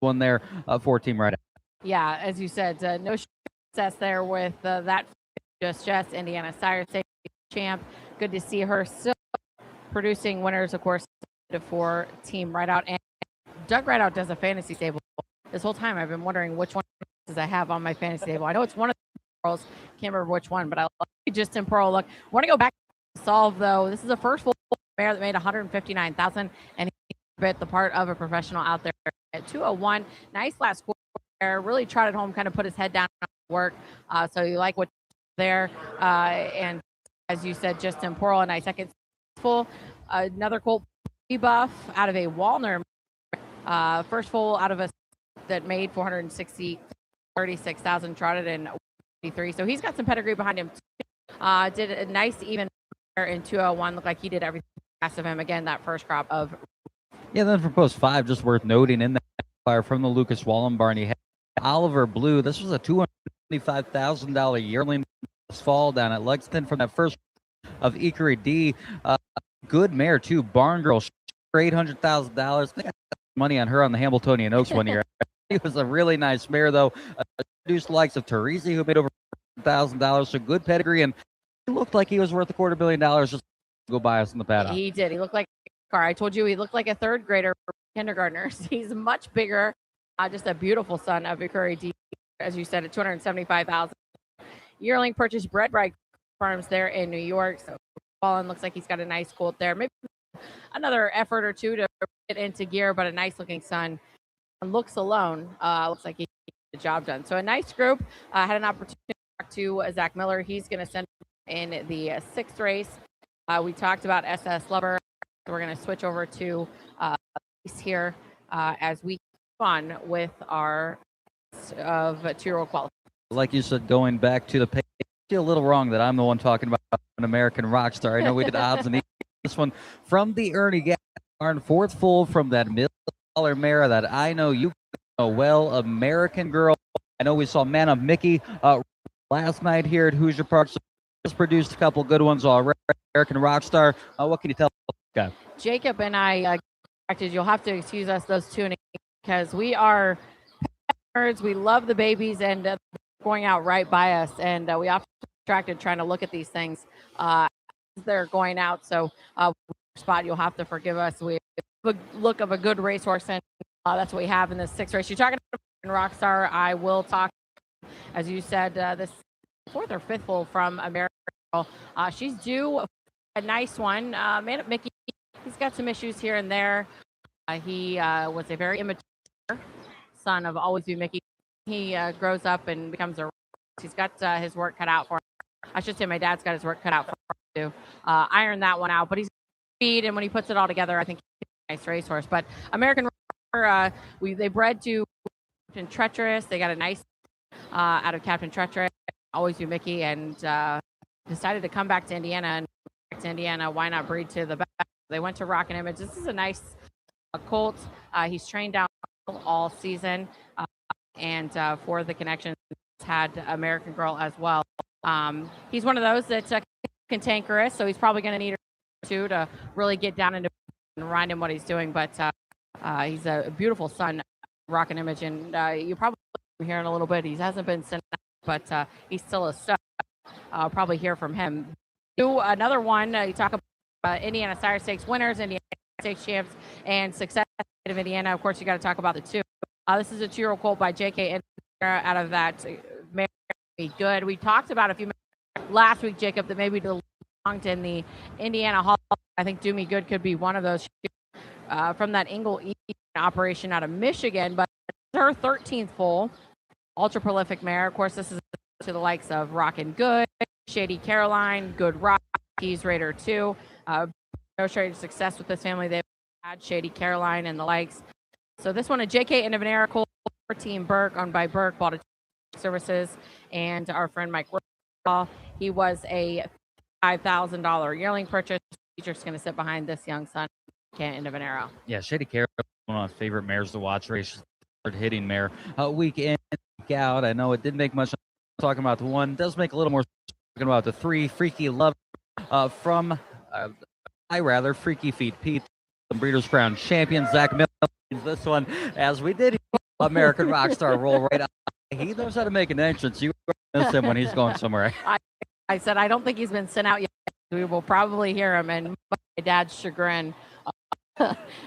one there for Team Rideout. Yeah, as you said, no success there with that Just Indiana Sire State champ. Good to see her still producing winners, of course, for Team Rideout. And Doug Rideout does a fantasy stable. This whole time I've been wondering which one is races I have on my fantasy table. I know it's one of the pearls. Can't remember which one, but I love just in pearl. Look, I want to go back to Solve though. This is the first full mare that made 159,000, and he bit the part of a professional out there at 201. Nice last quarter there. Really trotted home, kind of put his head down on work. So you like what there, and as you said, just in pearl, a nice second full. Another colt buff out of a Walner. First full out of a that made 36,000, trotted in 53. So he's got some pedigree behind him. Did a nice even in 201. Looked like he did everything fast of him. Again, that first crop of. Yeah, then for post 5, just worth noting in that fire from the Lucas Wallen barn, he had Oliver Blue. This was a $275,000 yearling this fall down at Lexington from that first of Ikari D. Good mare too, Barn Girl, $800,000. Money on her on the Hamiltonian Oaks one year. It was a really nice mare though. Produced the likes of Teresi, who made over $1,000. So good pedigree, and he looked like he was worth $250,000 just to go by us in the paddock. He did. He looked like a car. I told you he looked like a third grader for kindergartners. He's much bigger. Just a beautiful son of Ikari D, as you said, at $275,000. Yearling purchased bred by farms there in New York. So Fallen looks like he's got a nice colt there. Maybe another effort or two to get into gear, but a nice looking son. Looks alone. Looks like he got the job done. So a nice group. Had an opportunity to talk to Zach Miller. He's going to send in the 6th race. We talked about SS Lover. We're going to switch over to here as we fun with our of 2-year-old qualifiers. Like you said, going back to the page, I feel a little wrong that I'm the one talking about an American rock star. I know we did odds and this one from the Ernie Gap barn, 4th full from that $1 million mare that I know you know well, American Girl. I know we saw Man of Mickey last night here at Hoosier Park. So just produced a couple good ones already. American Rockstar. What can you tell us? Jacob and I, you'll have to excuse us, those tuning, because we are nerds. We love the babies, and going out right by us, and we often distracted trying to look at these things as they're going out. So spot, you'll have to forgive us. We have a look of a good racehorse, and that's what we have in this 6th race. You're talking about Rockstar. I will talk, as you said, this 4th or 5th full from American Girl. She's due a nice one. Man at Mickey, he's got some issues here and there. He was a very immature son of Always Be Mickey. He grows up and becomes a. He's got his work cut out for him. I should say my dad's got his work cut out for him to iron that one out. But he's speed, and when he puts it all together, I think he's a nice racehorse. But American they bred to Captain Treacherous. They got a nice out of Captain Treacherous, Always Be Mickey, and decided to come back to Indiana. And back to Indiana, why not breed to the best? They went to Rockin' Image. This is a nice colt. He's trained down all season. And for the connection, had American Girl as well. He's one of those that's cantankerous, so he's probably going to need a two to really get down into and remind him what he's doing. But he's a beautiful son, Rockin' Image, and you probably hear in a little bit. He hasn't been sent out, but he's still a stud. I'll probably hear from him. Another one, you talk about Indiana Sire Stakes winners, Indiana Stakes champs, and success of Indiana. Of course, you got to talk about the 2. This is a 2-year-old colt by J.K. out of that mare. Good. We talked about a few minutes last week, Jacob, that maybe belonged in the Indiana Hall. I think Do Me Good could be one of those from that Ingle operation out of Michigan. But her 13th full, ultra prolific mare. Of course, this is to the likes of Rockin' Good, Shady Caroline, Good Rock, Keys Raider 2. Demonstrated success with this family. They've had Shady Caroline and the likes. So this one, a J.K. Indiana colt for Team Burke, owned by Burke, bought a services, and our friend Mike Wall. He was a $5,000 yearling purchase. He's just going to sit behind this young son, Indiana. Yeah, Shady Caroline, one of my favorite mares to watch race. Hitting mare week in, week out. I know it didn't make much talking about the 1. It does make a little more talking about the 3. Freaky Love from Freaky Feet Pete, the Breeders' Crown champion. Zach Miller. This one, as we did American Rockstar roll right out. He knows how to make an entrance. You miss him when he's going somewhere. I said, I don't think he's been sent out yet. We will probably hear him, and my dad's chagrin,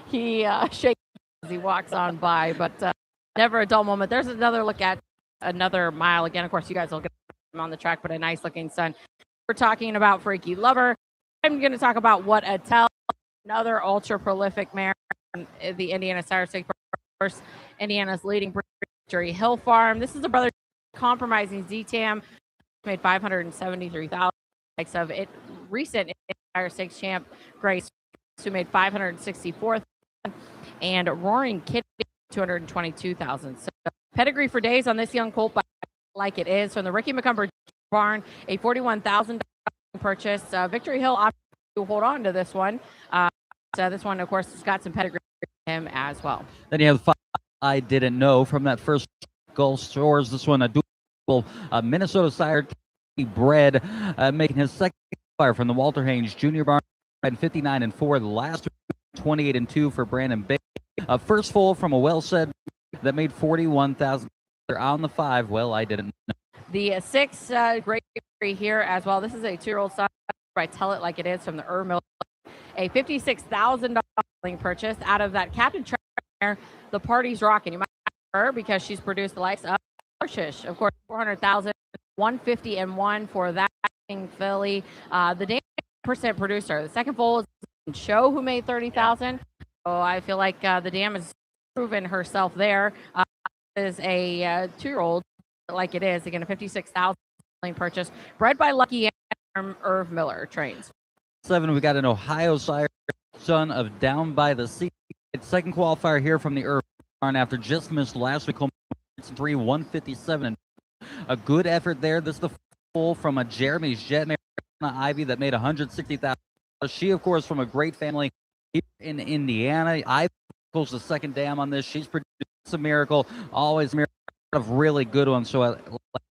he shakes as he walks on by, but never a dull moment. There's another look at another mile. Again, of course, you guys will get him on the track, but a nice looking son. We're talking about Freaky Lover. I'm going to talk about What a Tell, another ultra prolific mare, the Indiana Sire Stakes, course, Indiana's leading Victory Hill Farm. This is a brother compromising Z-Tam, made 573,000. Likes of it, recent Sire Stakes champ Grace, who made 564,000, and Roaring Kitty 222,000. So pedigree for days on this young colt, like it is from the Ricky McCumber barn, a $41,000 purchase. Victory Hill opted to hold on to this one. So this one, of course, has got some pedigree for him as well. Then you have the 5 I Didn't Know from that first Gulf Shores. This one, a dual Minnesota sire bred, making his second fire from the Walter Haynes Jr. barn, 59-4. The last 28-2 for Brandon Bay. First foal from a well-said that made 41,000 on the 5. Well, I didn't know. The 6 great victory here as well. This is a 2-year-old son. I tell it like it is from the Mill. A $56,000 purchase out of that Captain Trainer. The Party's Rocking. You might know her because she's produced the likes of Marshish. Of course, 400,000, 150-1 for that filly. The Dame % producer. The second foal is Show, who made 30,000. So I feel like the Dam has proven herself there. Is a 2-year-old like it is. Again, a $56,000 purchase. Bred by Lucky and Irv Miller trains. 7, we got an Ohio sire, son of Down by the Sea. Second qualifier here from the Irv barn after just missed last week. 3, 157. A good effort there. This is the full from a Jeremy's Jet Ivy that made 160,000. She, of course, from a great family here in Indiana. Ivy pulls the second dam on this. She's produced a miracle. Always a miracle of really good ones. So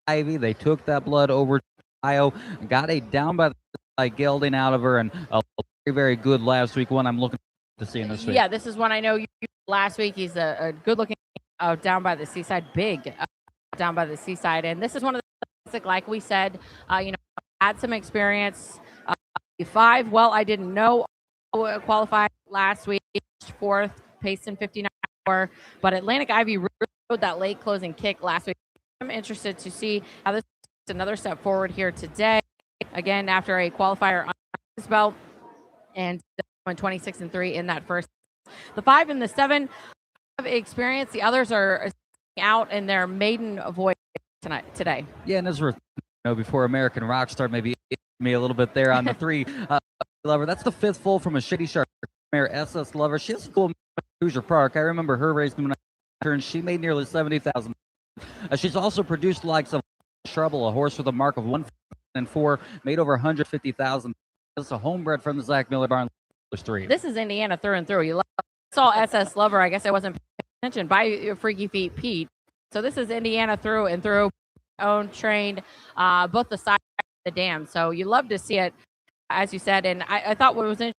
Ivy, they took that blood over to Ohio, got a down by gelding out of her, and a very, very good last week one I'm looking to see in this week. Yeah, this is one I know you last week. He's a good looking down by the seaside, big down by the seaside. And this is one of the, like we said, had some experience. 5, well, I didn't know, qualified last week, 4th, paced in 59-4, but Atlantic Ivy rode that late closing kick last week. I'm interested to see how this is another step forward here today. Again, after a qualifier on his belt, and 26-3 in that first. The 5 and the 7 have experience. The others are out in their maiden voyage today. Yeah, and as we're before American Rockstar, maybe me a little bit there on the 3 Lover. That's the 5th full from a Shitty Shark mare, SS Lover. She has a cool Hoosier Park. I remember her racing when I turned. She made nearly 70,000. She's also produced the likes of Trouble, a horse with a mark of 104, made over 150,000. This is a homebred from the Zach Miller barn. 3. This is Indiana through and through. You saw SS Lover. I guess I wasn't paying attention by Freaky Feet Pete. So this is Indiana through and through. Owned, trained, both the side and the dam. So you love to see it, as you said. And I thought what was interesting,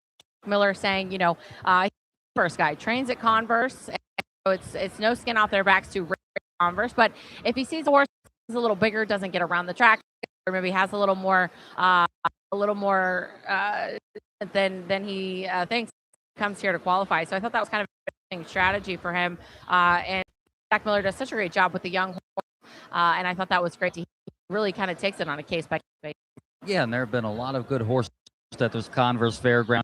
Miller saying, first guy trains at Converse. And so it's no skin off their backs to Converse. But if he sees a horse is a little bigger, doesn't get around the track, or maybe has a little more than he thinks, comes here to qualify. So I thought that was kind of an interesting strategy for him. And Zach Miller does such a great job with the young horse. And I thought that was great. He really kind of takes it on a case by case basis. Yeah, and there have been a lot of good horses at this Converse Fairground.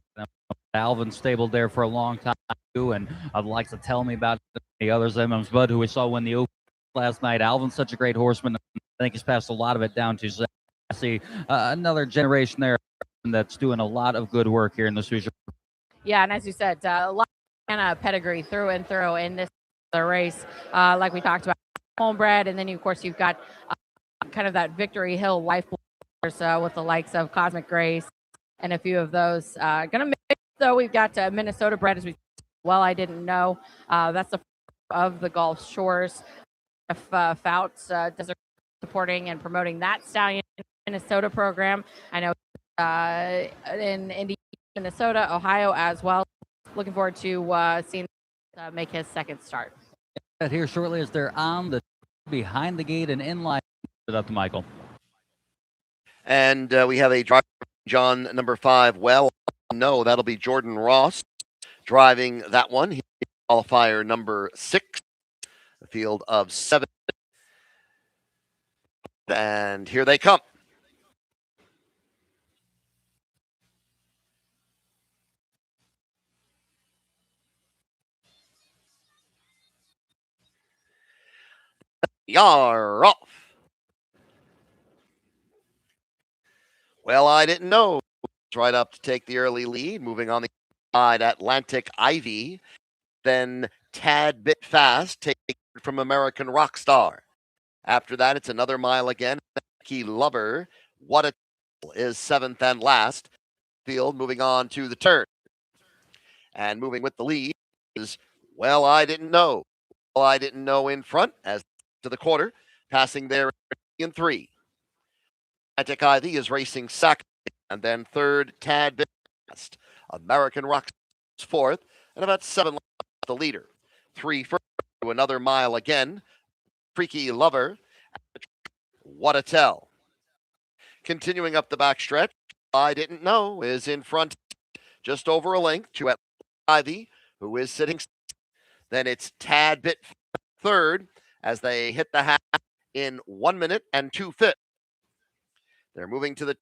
Alvin stabled there for a long time too, and I'd like to tell me about the others. Emmons Bud, who we saw win the Open last night. Alvin's such a great horseman. I think he's passed a lot of it down to Zach. I see another generation there that's doing a lot of good work here in this Hoosier. Yeah, and as you said, a lot of pedigree through and through in this race, like we talked about. Homebred, and then of course you've got kind of that Victory Hill life with the likes of Cosmic Grace and a few of those. Gonna mix though. We've got Minnesota bred, as we I didn't know. That's the of the Gulf Shores. If Fouts does supporting and promoting that stallion Minnesota program. I know in Indiana, Minnesota, Ohio as well. Looking forward to seeing make his second start. Here shortly as they're on the behind the gate and in line. Up to Michael. And we have a driver, John, number 5. Well, no, that'll be Jordan Ross driving that one. He's qualifier number 6. A field of 7. And here they come. You're off. Well, I didn't know. It's right up to take the early lead. Moving on the side, Atlantic Ivy. Then Tad Bit Fast, taking from American Rockstar. After that, it's another mile again. Key Lover. What a is seventh and last. Field moving on to the turn. And moving with the lead is Well, I Didn't Know. Well, I Didn't Know in front as to the quarter, passing there in 3. Atlantic Ivy is racing second, and then third, Tad Bit Fast. American Rock is fourth, and about 7 left the leader. 3 further to another mile again. Freaky Lover. What a Tell. Continuing up the backstretch, I Didn't Know is in front, just over a length to Atlantic Ivy, who is sitting. Then it's Tad Bit third as they hit the half in 1 minute and 2 fifths. They're moving to the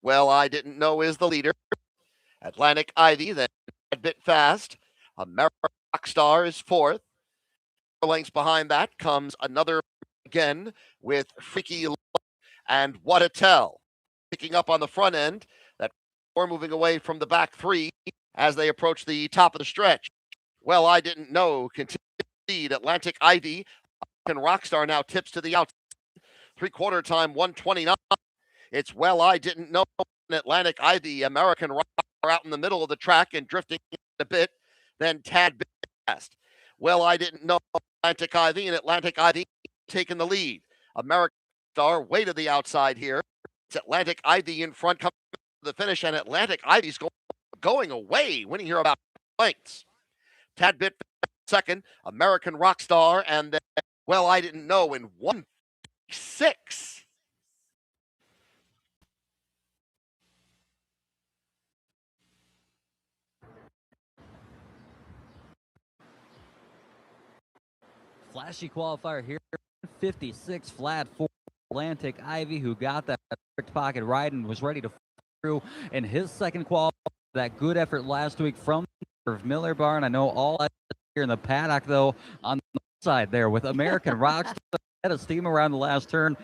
Well, I Didn't Know is the leader. Atlantic Ivy, then Tad Bit Fast. American Rockstar is fourth. 4 lengths behind that comes another again with Freaky and What a Tell. Picking up on the front end, that 4 moving away from the back 3 as they approach the top of the stretch. Well, I Didn't Know continue to lead. Atlantic Ivy and Rockstar now tips to the outside. 3/4 time, 129. It's Well, I Didn't Know. Atlantic Ivy, American Rockstar out in the middle of the track and drifting a bit. Then Tad Bit Fast. Well, I Didn't Know. Atlantic Ivy and Atlantic Ivy taking the lead. American Star way to the outside here. It's Atlantic Ivy in front coming to the finish, and Atlantic Ivy's going away, winning here about lengths. Tad Bit second, American Rockstar, and then Well, I Didn't Know in 1:06. Flashy qualifier here, 56 flat for Atlantic Ivy, who got that perfect pocket ride and was ready to through in his second qualifier. That good effort last week from Miller Barn. I know all that here in the paddock, though, on the side there with American Rockstar. Had a steam around the last turn,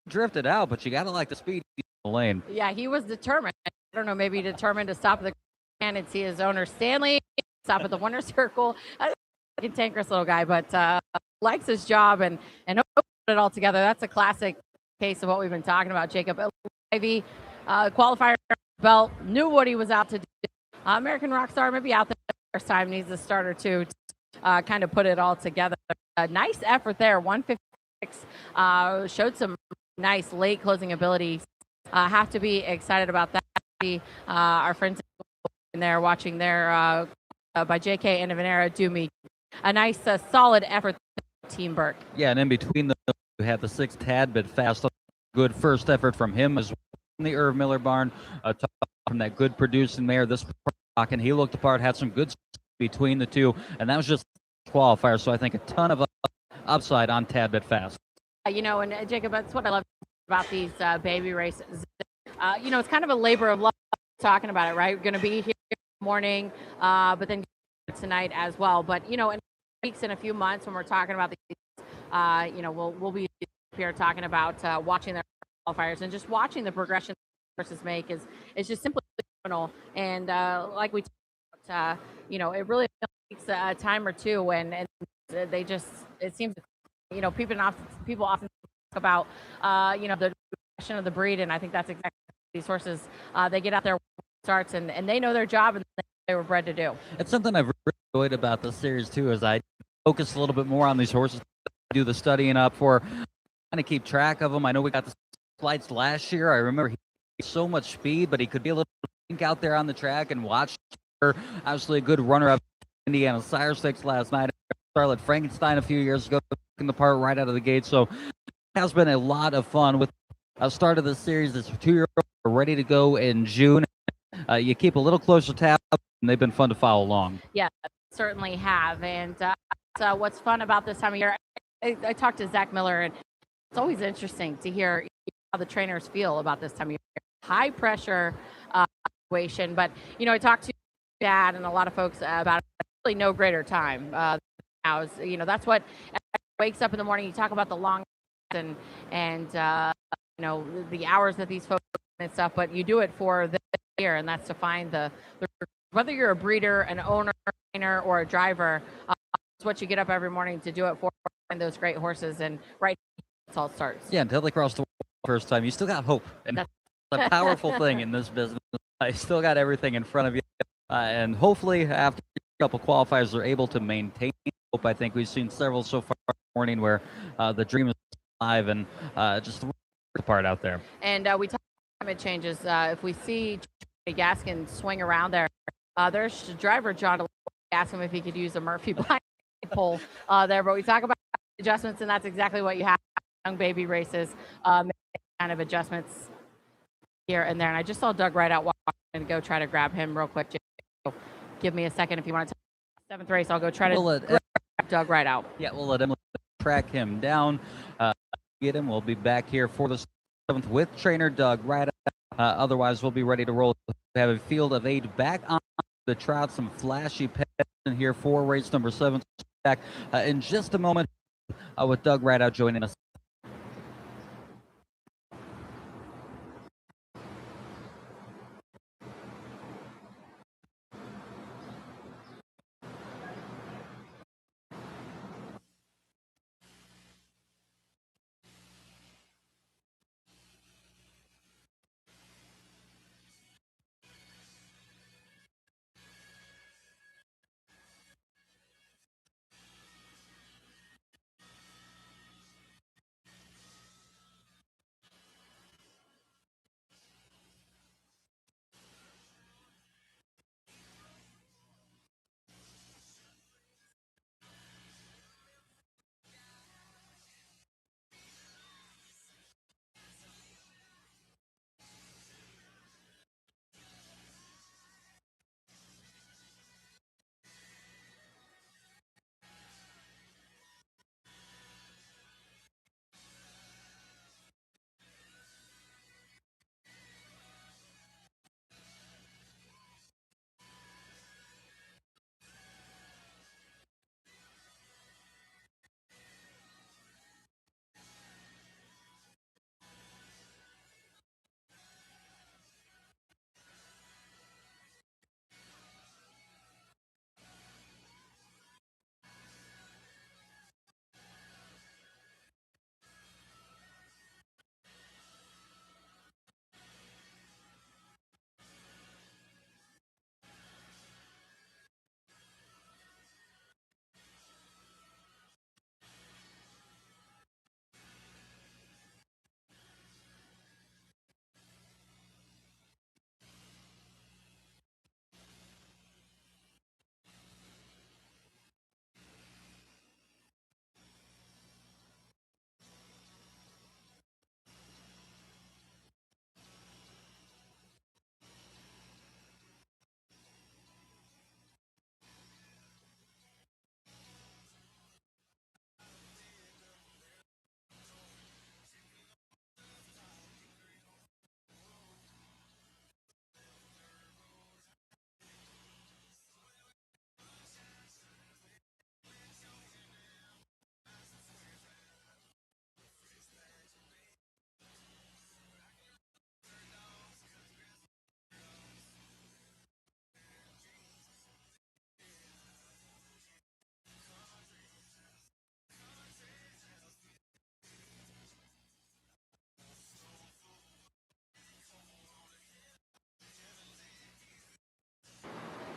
drifted out, but you got to like the speed in the lane. Yeah, he was determined. I don't know, maybe determined to stop at the and see his owner Stanley stop at the winner's circle. Cantankerous little guy, but likes his job and put it all together. That's a classic case of what we've been talking about, Jacob. Ivy, qualifier belt, knew what he was out to do. American Rockstar maybe out there first time, needs a starter too to kind of put it all together. A nice effort there, 156. Showed some nice late closing abilities. Have to be excited about that. Our friends in there watching there by JK and Venera do me a nice solid effort, Team Burke. Yeah, and in between them, you had the 6 Tad Bit Fast. Good first effort from him as well in the Irv Miller Barn. From that good producing there, this and he looked apart, had some good between the two, and that was just qualifier. So I think a ton of upside on Tad Bit Fast. You know, and Jacob, that's what I love about these baby races. You know, it's kind of a labor of love talking about it, right? We're going to be here in the morning, but then tonight as well. But, you know, in weeks, in a few months when we're talking about the you know, we'll be here talking about watching their qualifiers and just watching the progression horses make is just simply phenomenal. And like we talked about, you know, it really takes a time or two and they just, it seems, you know, people often talk about, you know, the progression of the breed. And I think that's exactly what these horses, they get out there starts and they know their job and they were bred to do. It's something I've really enjoyed about this series too, is I focus a little bit more on these horses, do the studying up for, kind of keep track of them. I know we got the flights last year. I remember he had so much speed, but he could be a little pink out there on the track and watch her. Obviously a good runner-up Indiana Sire Stakes last night. Charlotte Frankenstein a few years ago, in the part right out of the gate. So it has been a lot of fun with a start of the series. This 2-year-old are ready to go in June. You keep a little closer tab, and they've been fun to follow along. Yeah, certainly have. And what's fun about this time of year, I talked to Zach Miller, and it's always interesting to hear how the trainers feel about this time of year. High pressure situation, but I talked to Dad and a lot of folks about it. Really no greater time. Now is, that's what wakes up in the morning. You talk about the long and the hours that these folks and stuff, but you do it for this year, and that's to find the whether you're a breeder, an owner, trainer, or a driver. It's what you get up every morning to do it for, and those great horses, and right, that's all it starts. Yeah, until they cross the first time, you still got hope, and that's a powerful thing in this business. I still got everything in front of you, and hopefully after a couple qualifiers, they're able to maintain hope. I think we've seen several so far this morning where the dream is alive, and just the part out there. And we talk about climate changes. If we see Gaskin swing around there, there's driver John. Ask him if he could use a Murphy blind pole there. But we talk about adjustments, and that's exactly what you have. Young baby races, kind of adjustments here and there. And I just saw Doug Rideout walk and go try to grab him real quick. Give me a second if you want to. Seventh race, I'll go try to grab Doug Rideout. Yeah, we'll let him track him down. Get him. We'll be back here for the 7th with trainer Doug Rideout. Otherwise, we'll be ready to roll. We have a field of 8 back on the trot. Some flashy pets in here for race number 7. Back in just a moment with Doug Rideout joining us.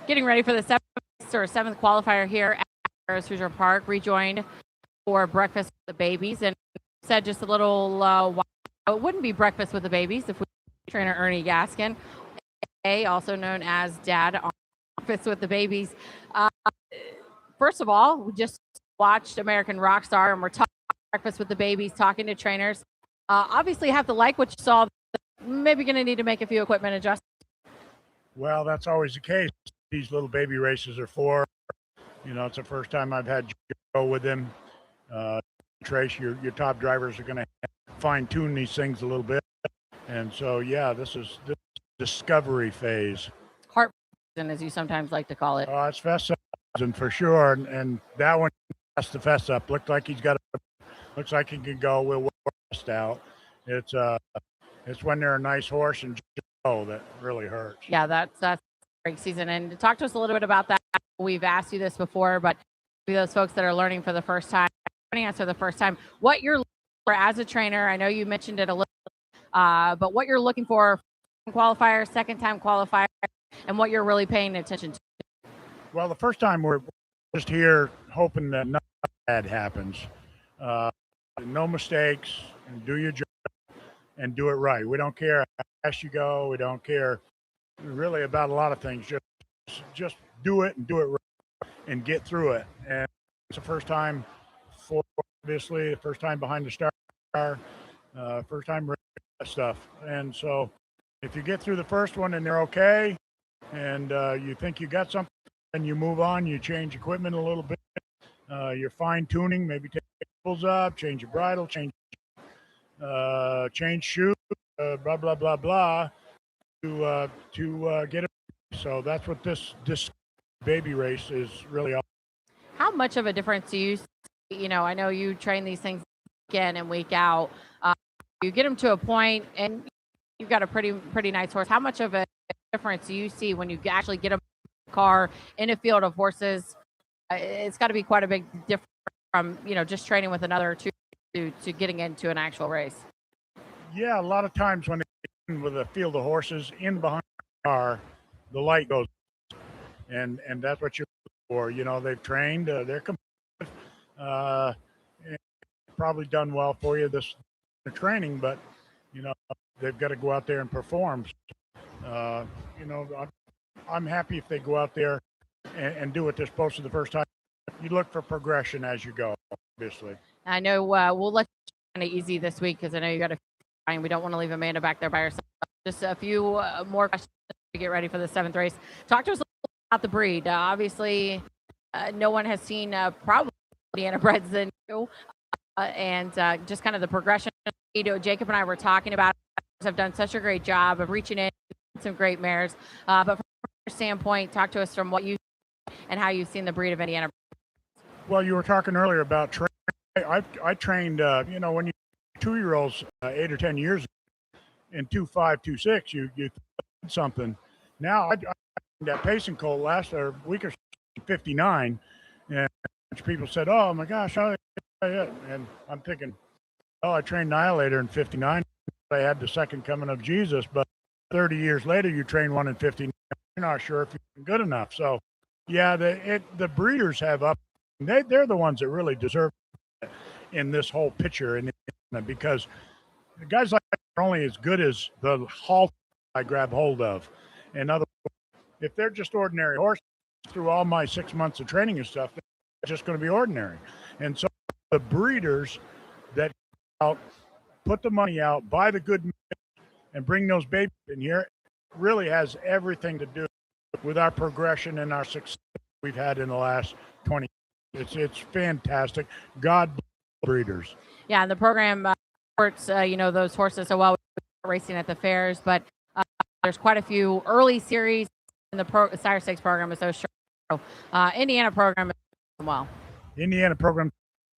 Getting ready for the 7th qualifier here at Harrah's Hoosier Park. Rejoined for breakfast with the babies, and said just a little while it wouldn't be breakfast with the babies if we trainer Ernie Gaskin, also known as Dad on Breakfast with the Babies. First of all, we just watched American Rockstar, and we're talking Breakfast with the Babies, talking to trainers. Obviously, you have to like what you saw. Maybe going to need to make a few equipment adjustments. Well, that's always the case. These little baby races are for. It's the first time I've had Joe with them. Trace, your top drivers are going to have fine tune these things a little bit. And so, yeah, this is the discovery phase. Heart season, as you sometimes like to call it. Oh, it's fess season for sure. And that one has to fess up. Looks like he can go. We'll work rest out. It's when they're a nice horse and that really hurts. Yeah, that's great season. And talk to us a little bit about that. We've asked you this before, but for those folks that are learning for the first time, joining us for the first time, what you're looking for as a trainer. I know you mentioned it a little, but what you're looking for qualifier, second time qualifier, and what you're really paying attention to. Well, the first time we're just here hoping that nothing bad happens. No mistakes, and do your job and do it right. We don't care how fast you go. We don't care really about a lot of things. Just do it and do it right and get through it. And it's the first time obviously the first time behind the star, first time stuff. And so if you get through the first one and they're okay and you think you got something, and you move on, you change equipment a little bit, you're fine tuning, maybe take cables up, change your bridle, change shoes, blah blah blah blah, to get it. So that's what this baby race is really all. How much of a difference do you see? I know you train these things week in and week out. You get them to a point and you've got a pretty nice horse. How much of a difference do you see when you actually get them in a car in a field of horses? It's got to be quite a big difference from just training with another two to getting into an actual race. Yeah, a lot of times when they're with a field of horses in behind the car, the light goes, and that's what you're looking for. They've trained, they're competitive, and probably done well for you this training, but they've got to go out there and perform. I'm happy if they go out there and do what they're supposed to the first time. You look for progression as you go, obviously. I know we'll let you kind of easy this week because I know you got to. We don't want to leave Amanda back there by herself. Just a few more questions to get ready for the 7th race. Talk to us a little bit about the breed. Obviously, no one has seen probably Indiana breds than you, and just kind of the progression. Jacob and I were talking about it. Have done such a great job of reaching in some great mares. But from your standpoint, talk to us from what you and how you've seen the breed of Indiana. Well, you were talking earlier about training. I trained, when you 2-year-olds 8 or 10 years ago in 2.5, 2.6, you something. Now I that pacing colt last week or so, 59, and people said, "Oh my gosh!" And I'm thinking, "Oh, I trained Annihilator in 59. I had the second coming of Jesus, but 30 years later, you train one in 59. You're not sure if you're good enough." So, yeah, the breeders have up. They're the ones that really deserve it in this whole picture, and because the guys like that are only as good as the halt I grab hold of. In other words, if they're just ordinary horses through all my 6 months of training and stuff, they're just going to be ordinary. And so the breeders that put the money out, buy the good and bring those babies in here really has everything to do with our progression and our success we've had in the last 20 years. It's fantastic. God bless the breeders. Yeah, and the program supports those horses so well racing at the fairs, but there's quite a few early series in the Sire Stakes program is so short. Indiana program as well. Indiana program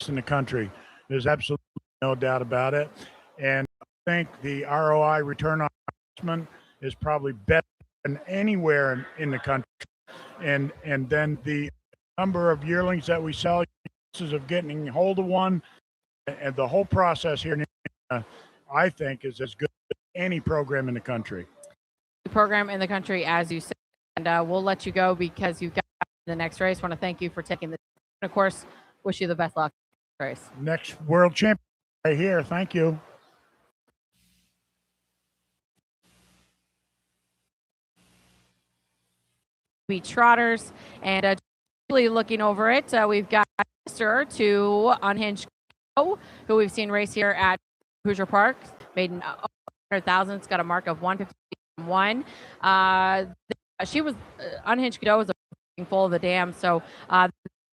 in the country. There's absolutely no doubt about it. And I think the ROI, return on investment, is probably better than anywhere in the country. And then the number of yearlings that we sell, chances of getting hold of one, and the whole process here in Indiana, I think, is as good as any program in the country. Program in the country, as you said, and we'll let you go because you've got the next race. Want to thank you for taking the, and of course, wish you the best luck in the race. Next world champion right here. Thank you. Be trotters, and really looking over it, we've got Mr. to Unhinged, who we've seen race here at Hoosier Park, made 100,000. It's got a mark of 151. She was Unhinged Cadeau was a full of the dam. So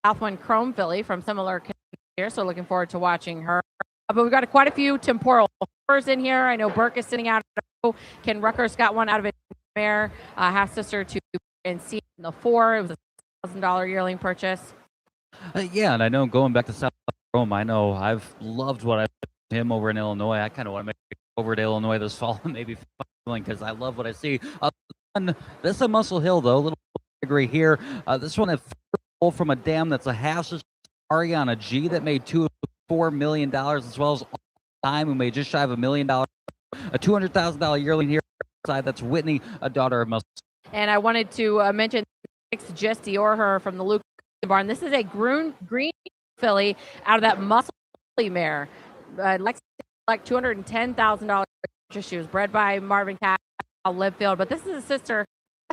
Southwind Chrome filly from similar here. So looking forward to watching her. But we've got quite a few temporal horses in here. I know Burke is sitting out. Ken Rucker's got one out of it. Mare, half sister to NC in the 4. It was a $1,000 yearling purchase. Yeah, and I know going back to South Rome, I know I've loved what I've seen him over in Illinois. I kind of want to make it over to Illinois this fall and maybe because I love what I see. This is a Muscle Hill, though. A little agree here. This one, a from a dam that's a half sister Ariana G that made $4 million, as well as all time who made just shy of $1 million. A $200,000 yearling here side. That's Whitney, a daughter of Muscle. And I wanted to mention Just Dior from the Luke barn. This is a green filly out of that Muscle mare. Like $210,000. She was bred by Marvin Cash, Livefield, but this is a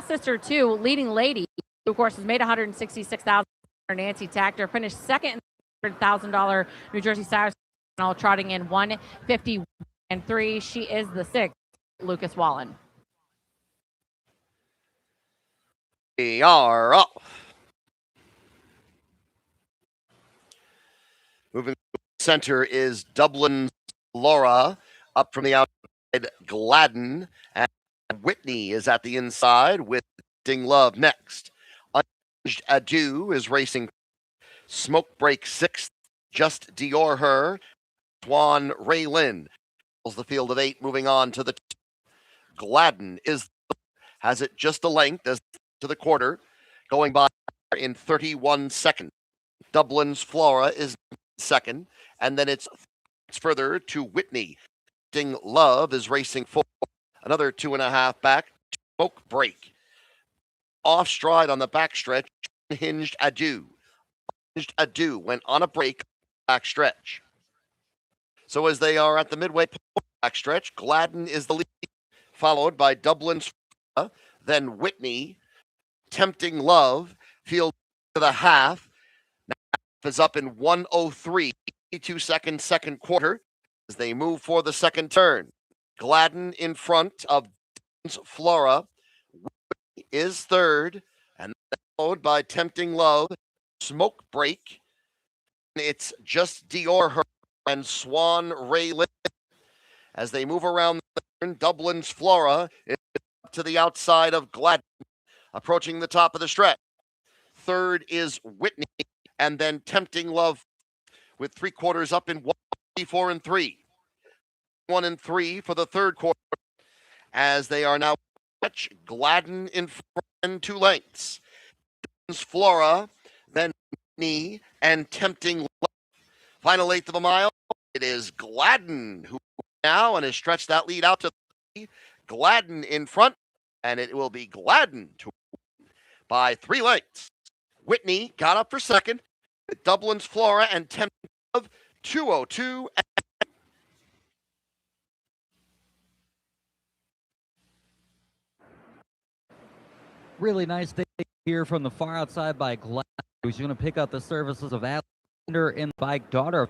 sister too, Leading Lady, who of course has made $166,000. Nancy Tactor finished second in the $100,000 New Jersey Sires, trotting in 150-3. She is the 6th, Lucas Wallen. We are off. Moving to the center is Dublin's Laura, up from the outside, Gladden, and Whitney is at the inside with Ding Love next. Unchanged Adieu is racing. Smoke Break 6th, Just Dior Her, Swan Ray Lynn. The field of 8 moving on to the Gladden has it just a length as to the quarter, going by in 31 seconds. Dublin's Flora is second, and then it's further to Whitney. Ding Love is racing 4, another 2.5 back. Smoke Break off stride on the backstretch. Hinged Adieu. Hinged Adieu went on a break backstretch. So as they are at the midway backstretch, Gladden is the lead, followed by Dublin's Flora, then Whitney. Tempting Love, field to the half. Now is up in 1:03, 2 seconds, second quarter, as they move for the second turn. Gladden in front of Flora is third, and followed by Tempting Love, Smoke Break. It's Just Dior Her and Swan Ray Lynn. As they move around the turn, Dublin's Flora is to the outside of Gladden, approaching the top of the stretch. Third is Whitney, and then Tempting Love with 3/4 up in 1:54-3. 1-3 for the third quarter, as they are now Gladden in front and 2 lengths. Flora, then Whitney, and Tempting Love. Final 1/8 of a mile. It is Gladden who now and has stretched that lead out to 3. Gladden in front, and it will be Gladden to by 3 lengths. Whitney got up for second. Dublin's Flora and Tempting Love 2:02. Really nice thing here from the far outside by Gladden, who's going to pick up the services of Adler in bike, daughter of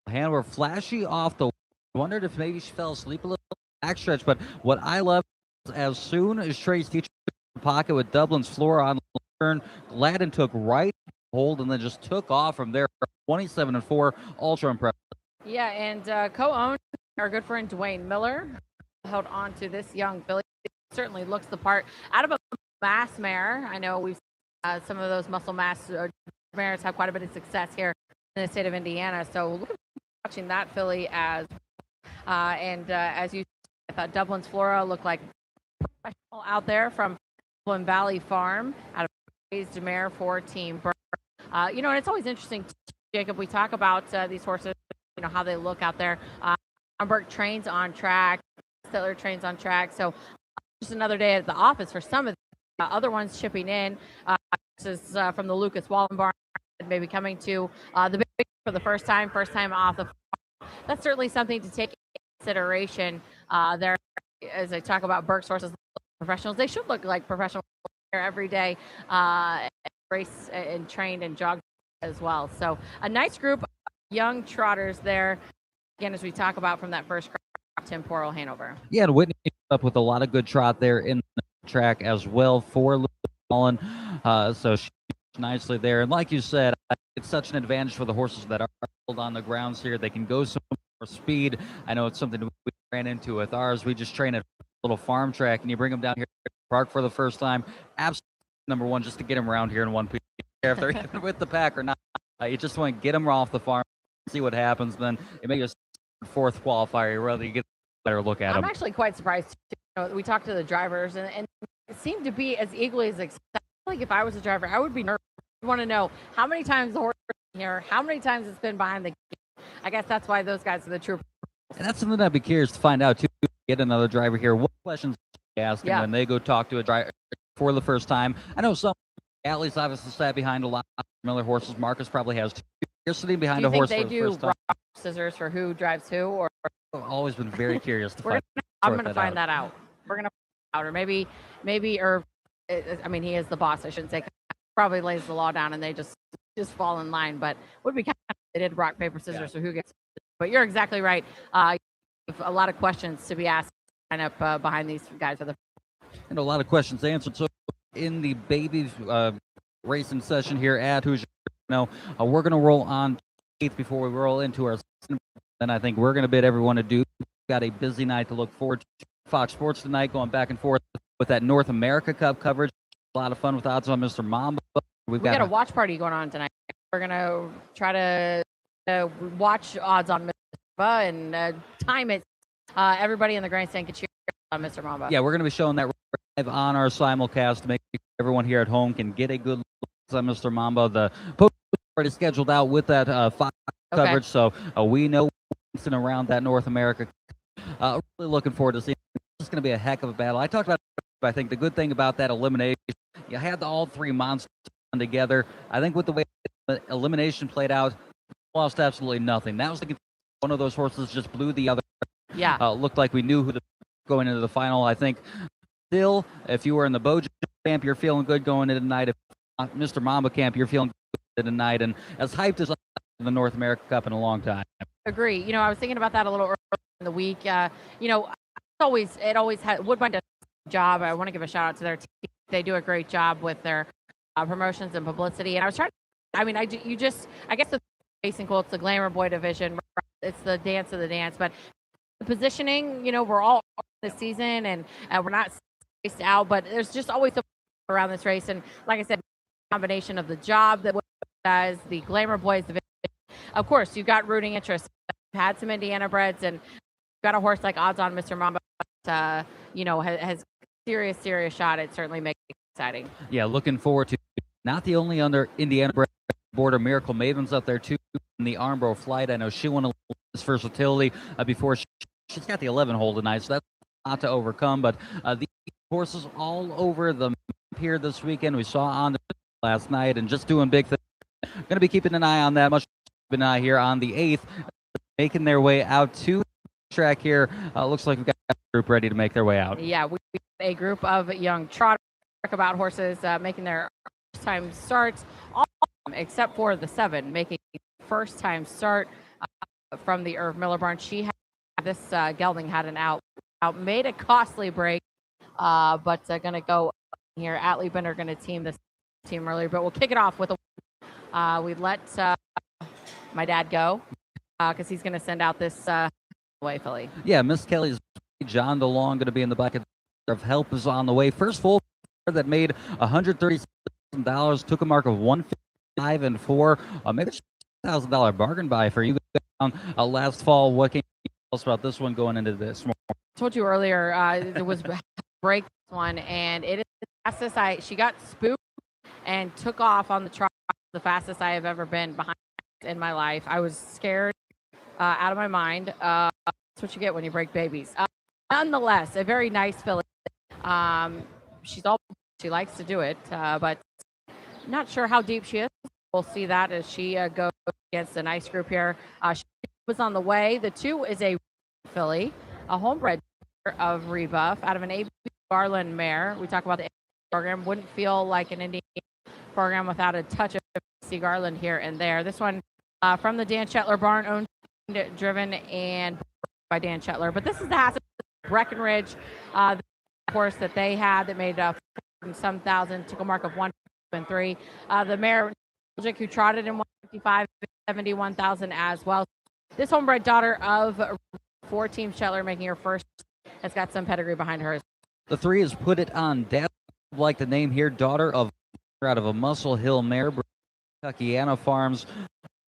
Hanover. Flashy off the. Wondered if maybe she fell asleep a little backstretch, but what I love is as soon as Trace Teacher in the pocket with Dublin's Flora on the turn, Gladden took right hold and then just took off from there. 27-4, ultra impressive. Yeah, and co-owned our good friend Dwayne Miller held on to this young filly. Certainly looks the part. Out of a mass mare, I know we've some of those muscle mass mares have quite a bit of success here in the state of Indiana. So look at watching that filly as as you, I thought Dublin's Flora looked like professional out there from Dublin Valley Farm, out of raised mare for Team Burke. And it's always interesting, Jacob. We talk about these horses, how they look out there. Burke trains on track. Stiller trains on track. So just another day at the office for some of the other ones chipping in. This is from the Lucas Wallen barn, maybe coming to the big for the first time off the farm. That's certainly something to take into consideration there. As I talk about Burke's horses, professionals, they should look like professionals every day, race and trained and jog as well. So a nice group of young trotters there. Again, as we talk about from that first crop, Temporal Hanover. Yeah, and Whitney up with a lot of good trot there in the track as well for Lucas Wallen. So she's nicely there. And like you said, it's such an advantage for the horses that are on the grounds here. They can go some more speed. I know it's something we ran into with ours. We just train at a little farm track, and you bring them down here to the park for the first time. Absolutely, number one, just to get them around here in one piece. If they're even with the pack or not, you just want to get them off the farm, see what happens. Then it may be a fourth qualifier, rather you get a better look at them. I'm actually quite surprised. We talked to the drivers, and it seemed to be as equally as exciting. Like if I was a driver, I would be nervous. I want to know how many times the horse is here, how many times it's been behind the gate. I guess that's why those guys are the true. And that's something I'd be curious to find out too. Get another driver here. What questions they ask them when they go talk to a driver for the first time? I know some. Atlee's obviously sat behind a lot of Miller horses. Marcus probably has two. You're sitting behind a horse for the first time. Do you think they do rock, scissors for who drives who? Or I've always been very curious to find. I'm going to find that out. We're going to find out, or maybe Irv. I mean, he is the boss. I shouldn't say. Probably lays the law down, and they just fall in line. But would be kind of, they did rock paper scissors, so who gets? But you're exactly right. A lot of questions to be asked. Line up behind these guys for the. And a lot of questions answered. So in the baby racing session here at Hoosier, we're going to roll on 8th before we roll into our season. And I think we're going to bid everyone adieu. We've got a busy night to look forward to. Fox Sports tonight, going back and forth with that North America Cup coverage. A lot of fun with Odds on Mr. Mamba. We got a watch party going on tonight. We're going to try to watch Odds on Mr. Mamba and time it. Everybody in the grandstand can cheer on Mr. Mamba. Yeah, we're going to be showing that live on our simulcast to make sure everyone here at home can get a good look on Mr. Mamba. The post is already scheduled out with that Fox coverage, so we know what's in around that North America. Really looking forward to seeing. It's going to be a heck of a battle. I talked about it, I think the good thing about that elimination, you had all three monsters together. I think with the way the elimination played out, lost absolutely nothing. That was one of those horses just blew the other. Yeah. Looked like we knew who going into the final. I think still, if you were in the Bojo camp, you're feeling good going into tonight. If Mr. Mamba camp, you're feeling good tonight. And as hyped as the North America Cup in a long time. Agree. I was thinking about that a little earlier in the week. It always had Woodbine does a job. I want to give a shout out to their team. They do a great job with their promotions and publicity. And I was trying. I guess the racing cool. It's the Glamour Boy division. It's the dance of the dance. But the positioning, we're all this season and we're not spaced out. But there's just always something around this race. And like I said, combination of the job that does the Glamour Boys division. Of course, you've got rooting interest. You've had some Indiana breds, and you've got a horse like Odds on Mr. Mamba. Has serious shot. It certainly makes it exciting. Yeah, looking forward to not the only under Indiana border Miracle Maven's up there too in the Armbro flight. I know she won his versatility before she's got the 11 hole tonight, so that's not to overcome. But the horses all over the map here this weekend. We saw on the last night and just doing big things. Going to be keeping an eye on that. Much an eye here on the 8th, making their way out to track here. Looks like we've got a group ready to make their way out. Yeah, we have a group of young trotters about horses making their first time starts, all except for the 7 making first time start from the Irv Miller barn. She had this gelding had an out, made a costly break, but going to go here. Atlee Bender going to team this team earlier, but we'll kick it off with a. We let my dad go because he's going to send out this. Way, Philly. Yeah, Miss Kelly's John DeLong going to be in the back of help is on the way. First full that made $130,000, took a mark of 155 and 4. Maybe $1,000 bargain buy for you down last fall. What can you tell us about this one going into this morning? I told you earlier it was break this one, and it is the fastest she got spooked and took off on the trot, the fastest I have ever been behind in my life. I was scared out of my mind. That's what you get when you break babies. Nonetheless, a very nice filly. She likes to do it, but not sure how deep she is. We'll see that as she goes against a nice group here. She was on the way. The 2 is a filly, a homebred of Rebuff out of an A.B. Garland mare. We talk about the program. Wouldn't feel like an Indian program without a touch of C. Garland here and there. This one from the Dan Shetler barn, owned, driven, and by Dan Shetler. But this is the Hassett Breckenridge, the horse that they had that made some thousand, took a mark of 1.3. The mare who trotted in 155, 71,000 as well. this homebred daughter of 4-team Shetler, making her first, has got some pedigree behind her. The 3 is Put It On Dad, like the name here, daughter of out of a Muscle Hill mare, Kentuckiana Farms.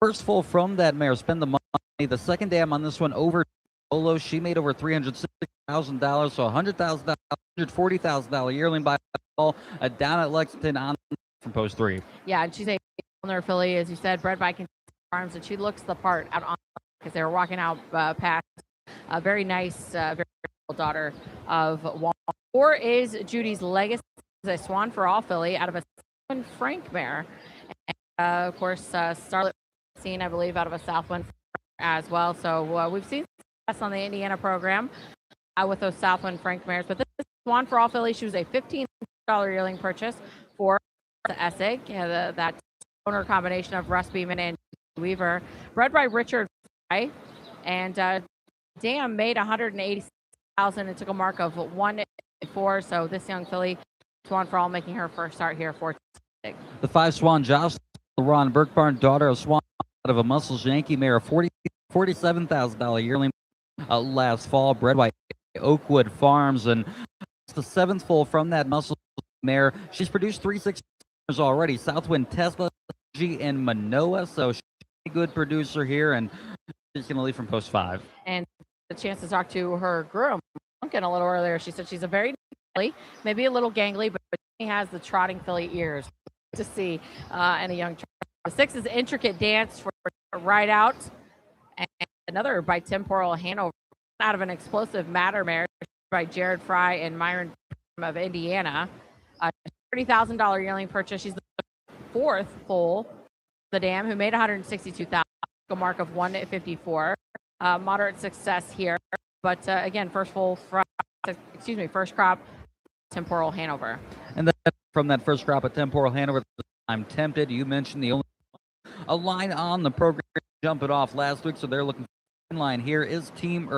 First foal from that mare, spend the money. The second dam on this one over Olo. She made over $360,000, so $100,000, $140,000 yearling by fall down at Lexington on from post 3. Yeah, and she's a owner filly, as you said, bred by Kentucky Farms, and she looks the part out on because they were walking out past a very nice, very beautiful daughter of Walmart. 4 is Judy's Legacy, a Swan for All filly out of a Frank mare. And, of course, Starlet seen, I believe, out of a Southwind as well. So we've seen success on the Indiana program with those Southwind Frank mares. But this is Swan for All filly. She was a $15 yearling purchase for the Essig, that owner combination of Russ Beeman and Weaver, bred by Richard Fry. And dam made $180,000 and took a mark of 1.4. So this young filly, Swan for All, making her first start here for the 5 Swan Jocelyn Ron Burke Barn, daughter of Swan out of a Muscles Yankee mare, $47,000 yearling last fall, bred by Oakwood Farms, and it's the 7th foal from that Muscle mare. She's produced 3 6 already. Southwind, Tesla, G, and Manoa, so she's a good producer here, and she's going to leave from post 5. And the chance to talk to her groom, Duncan, a little earlier. She said she's a very filly, maybe a little gangly, but she has the trotting filly ears to see in a young child. The 6 is Intricate Dance for Ride Out, and another by Temporal Hanover out of an Explosive Matter mare by Jared Fry and Myron of Indiana. $30,000 yearling purchase. She's the 4th foal, the dam, who made $162,000, a mark of 154. Moderate success here, but again, first crop, Temporal Hanover. And then from that first crop at Temporal Hanover, I'm tempted. You mentioned the only a line on the program jumping off last week, so they're looking for a line here. Is Team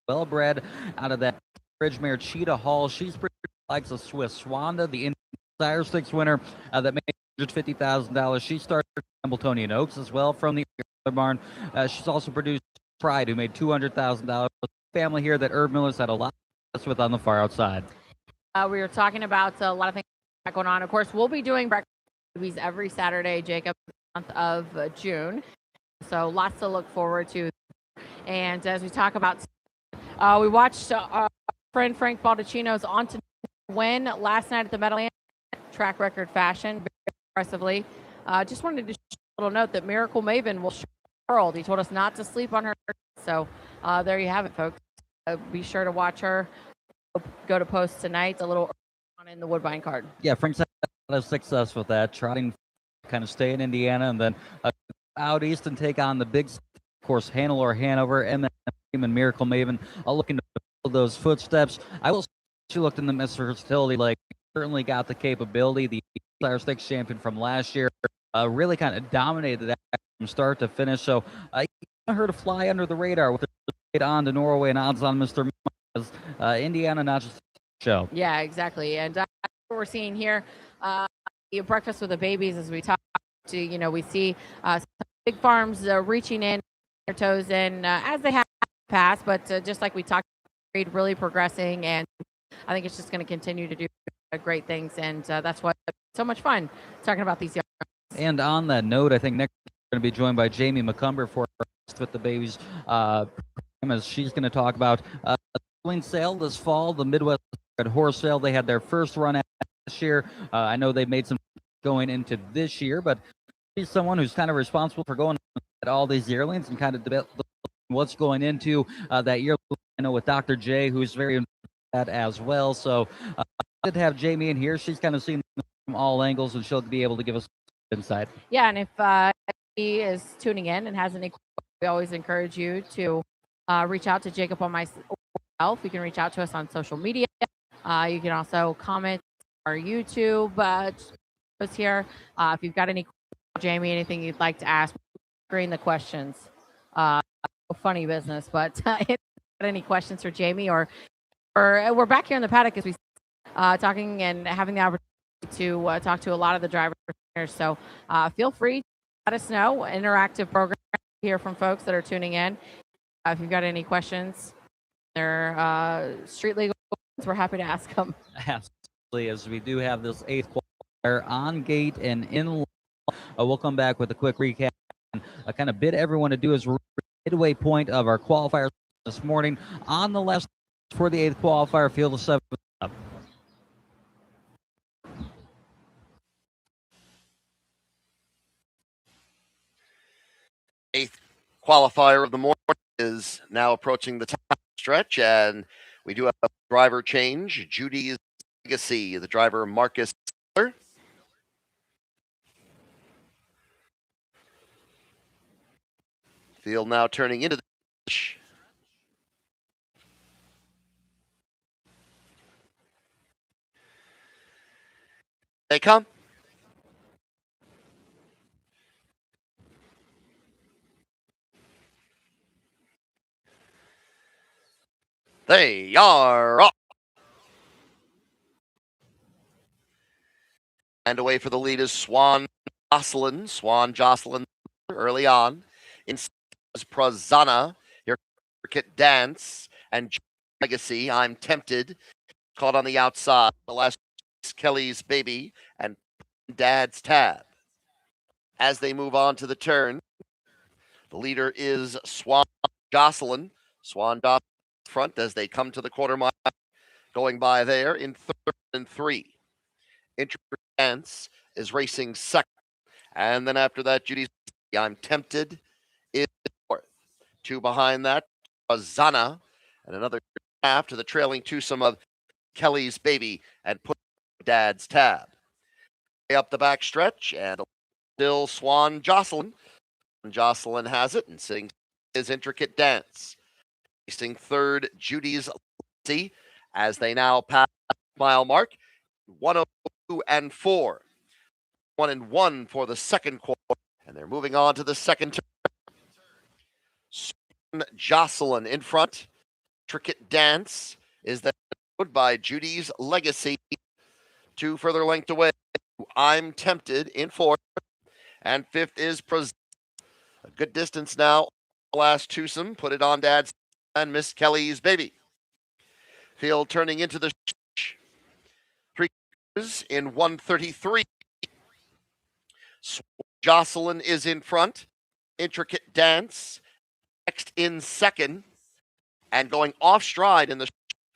well bred out of that bridge mare Cheetah Hall. She's pretty likes a Swiss Swanda, the Sire Stakes winner that made $150,000. She started Hambletonian Oaks as well from the barn. She's also produced Pride, who made $200,000. Family here that Herb Miller's had a lot of success with on the far outside. We were talking about a lot of things going on. Of course, we'll be doing breakfast movies every Saturday, Jacob, month of June. So lots to look forward to. And as we talk about, we watched our friend Frank Baldacchino's On to Win last night at the Meadowlands, track record fashion, very impressively. Just wanted to share a little note that Miracle Maven will show the world. He told us not to sleep on her. So there you have it, folks. Be sure to watch her. Go to post tonight, a little on in the Woodbine card. Yeah, Frank's had a lot of success with that, trotting, kind of stay in Indiana, and then out east and take on the big, of course, Hannelore, Hanover, and Miracle Maven, looking to follow those footsteps. I will say she looked in the Mr. Versatility, like certainly got the capability. The Sire Stakes champion from last year really kind of dominated that from start to finish. So I want her to fly under the radar with it on to Norway and odds on Mr. Indiana, not just a show. Yeah, exactly. And what we're seeing here, breakfast with the babies, as we talk to, we see some big farms reaching in their toes in as they have past, but just like we talked about, really progressing, and I think it's just going to continue to do great things, and that's what's so much fun talking about these young. And on that note, I think next we're going to be joined by Jamie McCumber for with the babies, as she's going to talk about sale this fall, the Midwest Horse Sale. They had their first run at this year. I know they've made some going into this year, but she's someone who's kind of responsible for going at all these yearlings and kind of debate what's going into that year. I know with Dr. J, who's very involved in that as well. So good to have Jamie in here. She's kind of seen from all angles, and she'll be able to give us insight. Yeah, and if he is tuning in and has any questions, we always encourage you to reach out to Jacob on myself. You can reach out to us on social media. You can also comment on our YouTube post here. If you've got any questions, Jamie, anything you'd like to ask, screen the questions. Funny business, but if you've got any questions for Jamie, or we're back here in the paddock as we talking and having the opportunity to talk to a lot of the drivers. So feel free to let us know. Interactive program. hear from folks that are tuning in. If you've got any questions, they're street legal, we're happy to ask them. Absolutely, as we do have this 8th qualifier on gate and in. We'll come back with a quick recap and kind of bid everyone to do his midway point of our qualifiers this morning on the last for the 8th qualifier, field of 7 up. Eighth qualifier of the morning is now approaching the top stretch, and we do have a driver change. Judy's Legacy, the driver Marcus Miller. Field now turning into the stretch. They come. They are up. And away for the lead is Swan Jocelyn. Swan Jocelyn early on. In Prazana, your cricket dance, and Legacy. I'm tempted. Caught on the outside. The last is Kelly's Baby and Dad's Tab. As they move on to the turn, the leader is Swan Jocelyn. Swan Jocelyn front as they come to the quarter mile, going by there in 3rd and 3. Intricate Dance is racing 2nd. And then after that, Judy's I'm Tempted is 4th. 2 behind that, Zana, and another half to the trailing twosome of Kelly's Baby and Put Dad's Tab. Up the back stretch, and still Swan Jocelyn. Jocelyn has it, and sitting is Intricate Dance. Racing 3rd, Judy's Legacy, as they now pass the mile mark. 102 and 4. 1 and 1 for the 2nd quarter, and they're moving on to the 2nd turn. Swan Jocelyn in front. Intricate Dance is then followed by Judy's Legacy. 2 further length away. I'm Tempted in 4th, and 5th is a good distance now. Last twosome, Put It On Dad's and Miss Kelly's Baby. Field turning into the 3 quarters in 133. Jocelyn is in front. Intricate Dance next in 2nd, and going off stride in the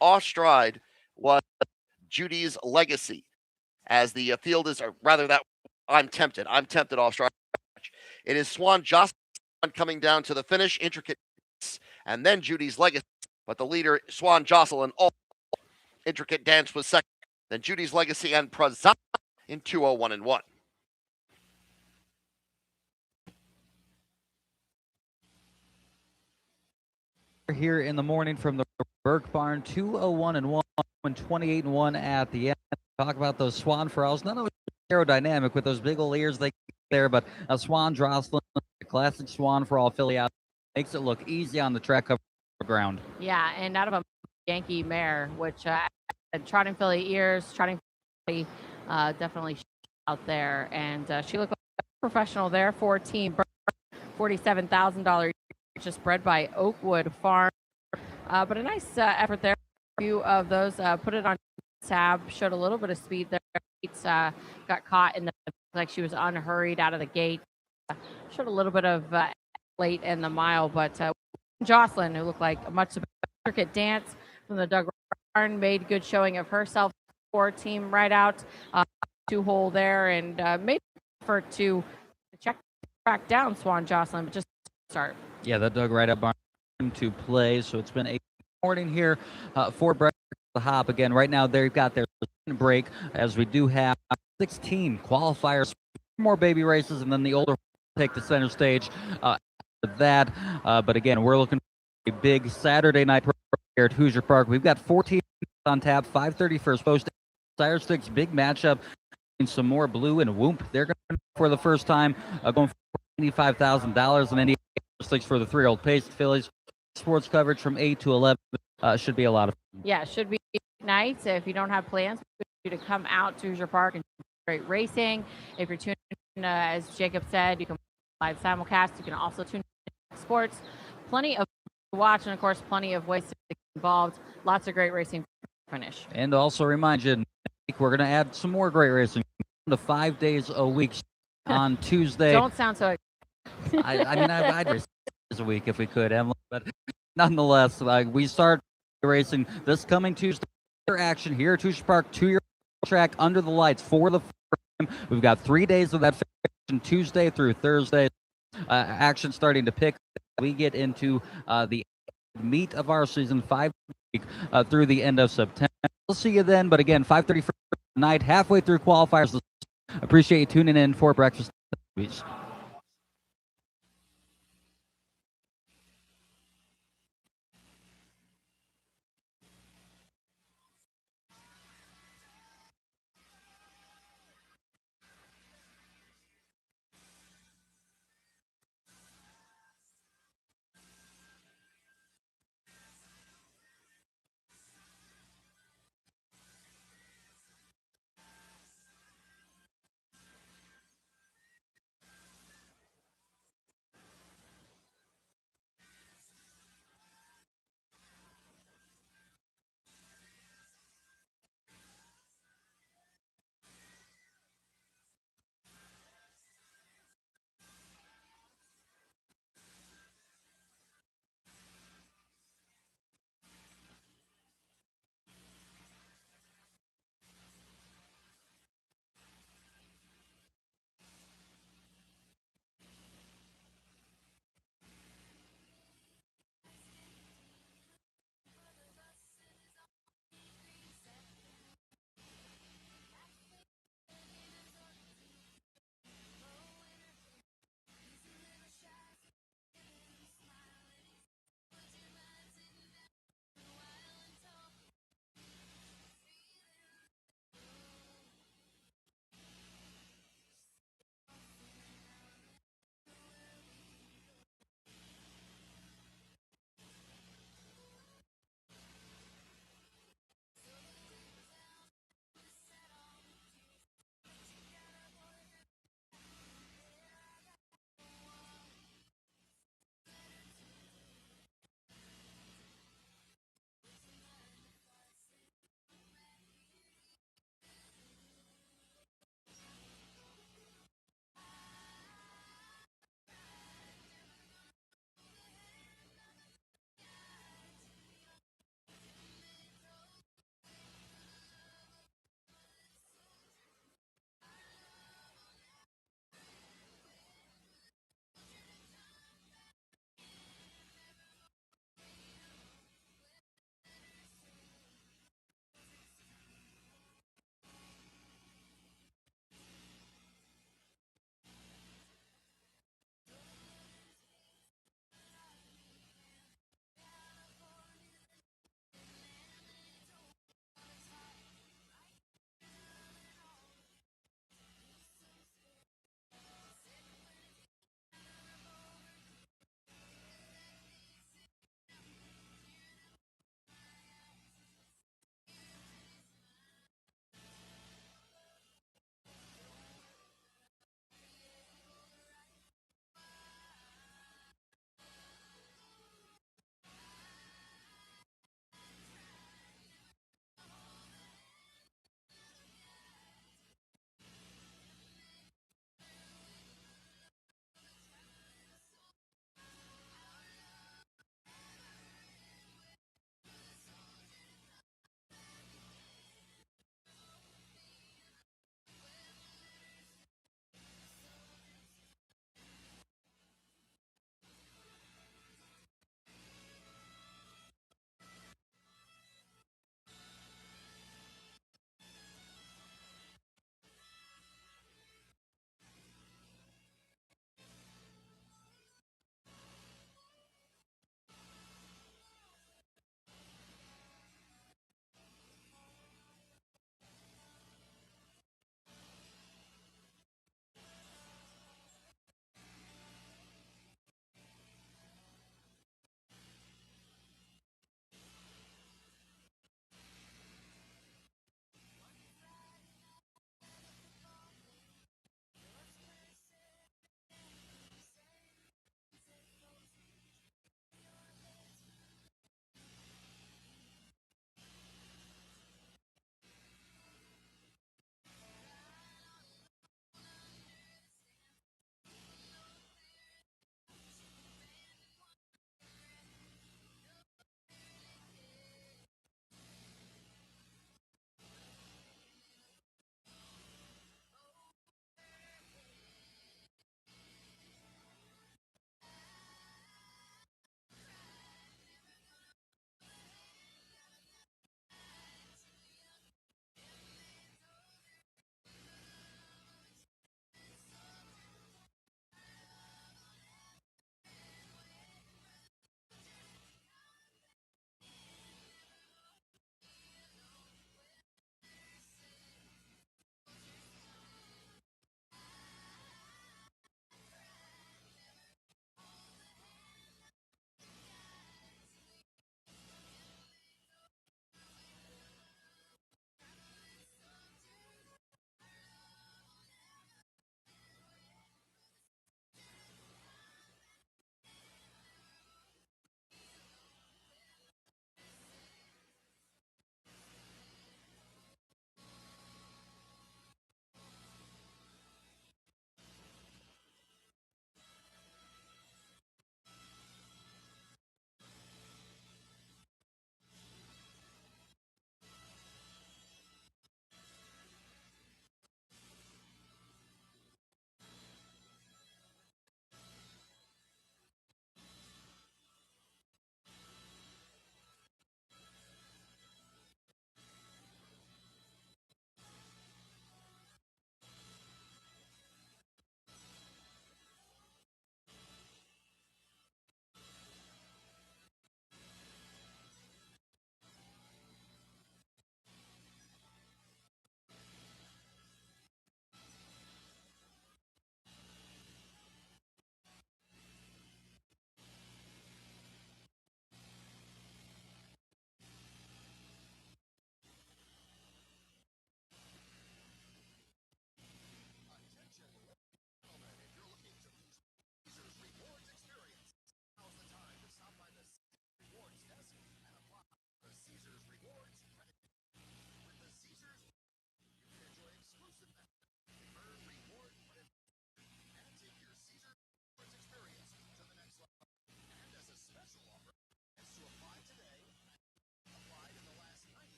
off stride was Judy's Legacy. As the field is, or rather that I'm tempted off stride. It is Swan Jocelyn coming down to the finish. Intricate Dance, and then Judy's Legacy. But the leader, Swan Jocelyn, Intricate Dance was 2nd. Then Judy's Legacy and Prazana in 201 and 1. Here in the morning from the Burke Barn, 201 and 1, and 28 and 1 at the end. Talk about those Swan Farrells. None of it aerodynamic with those big old ears they there, but a Swan Jocelyn, a classic Swan for all filly out, makes it look easy on the track cover ground. Yeah, and out of a Yankee mare, which trotting filly ears, trotting filly definitely out there, and she looked like a professional there for Team Burke. $47,000 just bred by Oakwood Farm, but a nice effort there. A few of those Put It On Tab showed a little bit of speed there. Got caught in the, like she was unhurried out of the gate. Showed a little bit of late in the mile, but Jocelyn, who looked like a much Intricate Dance from the Doug Barn, made good showing of herself for Team Rideout. 2-hole there, and made an effort to track down Swan Jocelyn, but just start. Yeah, that Doug Rideout Barn to play, so it's been a morning here for breakfast. The hop again right now. They've got their break, as we do have 16 qualifiers, more baby races, and then the older take the center stage after that. But again, we're looking for a big Saturday night here at Hoosier Park. We've got 14 on tap, 5:30 first post. Sire Sticks, big matchup. And some more Blue and Whoop. They're going for the first time, going for $95,000, and then Sticks for the 3-year-old Pace fillies. Sports coverage from 8 to 11 should be a lot of fun. Yeah, should be nice. If you don't have plans for you to come out to Hoosier Park and great racing, if you're tuning in, as Jacob said, you can live simulcast. You can also tune sports. Plenty of to watch, and of course, plenty of ways to get involved. Lots of great racing finish. And also remind you, next week we're going to add some more great racing to 5 days a week on Tuesday. Don't sound so. I mean, I'd race a week if we could, Emily, but nonetheless, we start racing this coming Tuesday. Action here at Hoosier Park, 2-year track under the lights for the first time. We've got 3 days of that action, Tuesday through Thursday. Action starting to pick. We get into the meat of our season, 5 week through the end of September. We'll see you then. But again, 5:30 for tonight, halfway through qualifiers. Appreciate you tuning in for breakfast. Peace.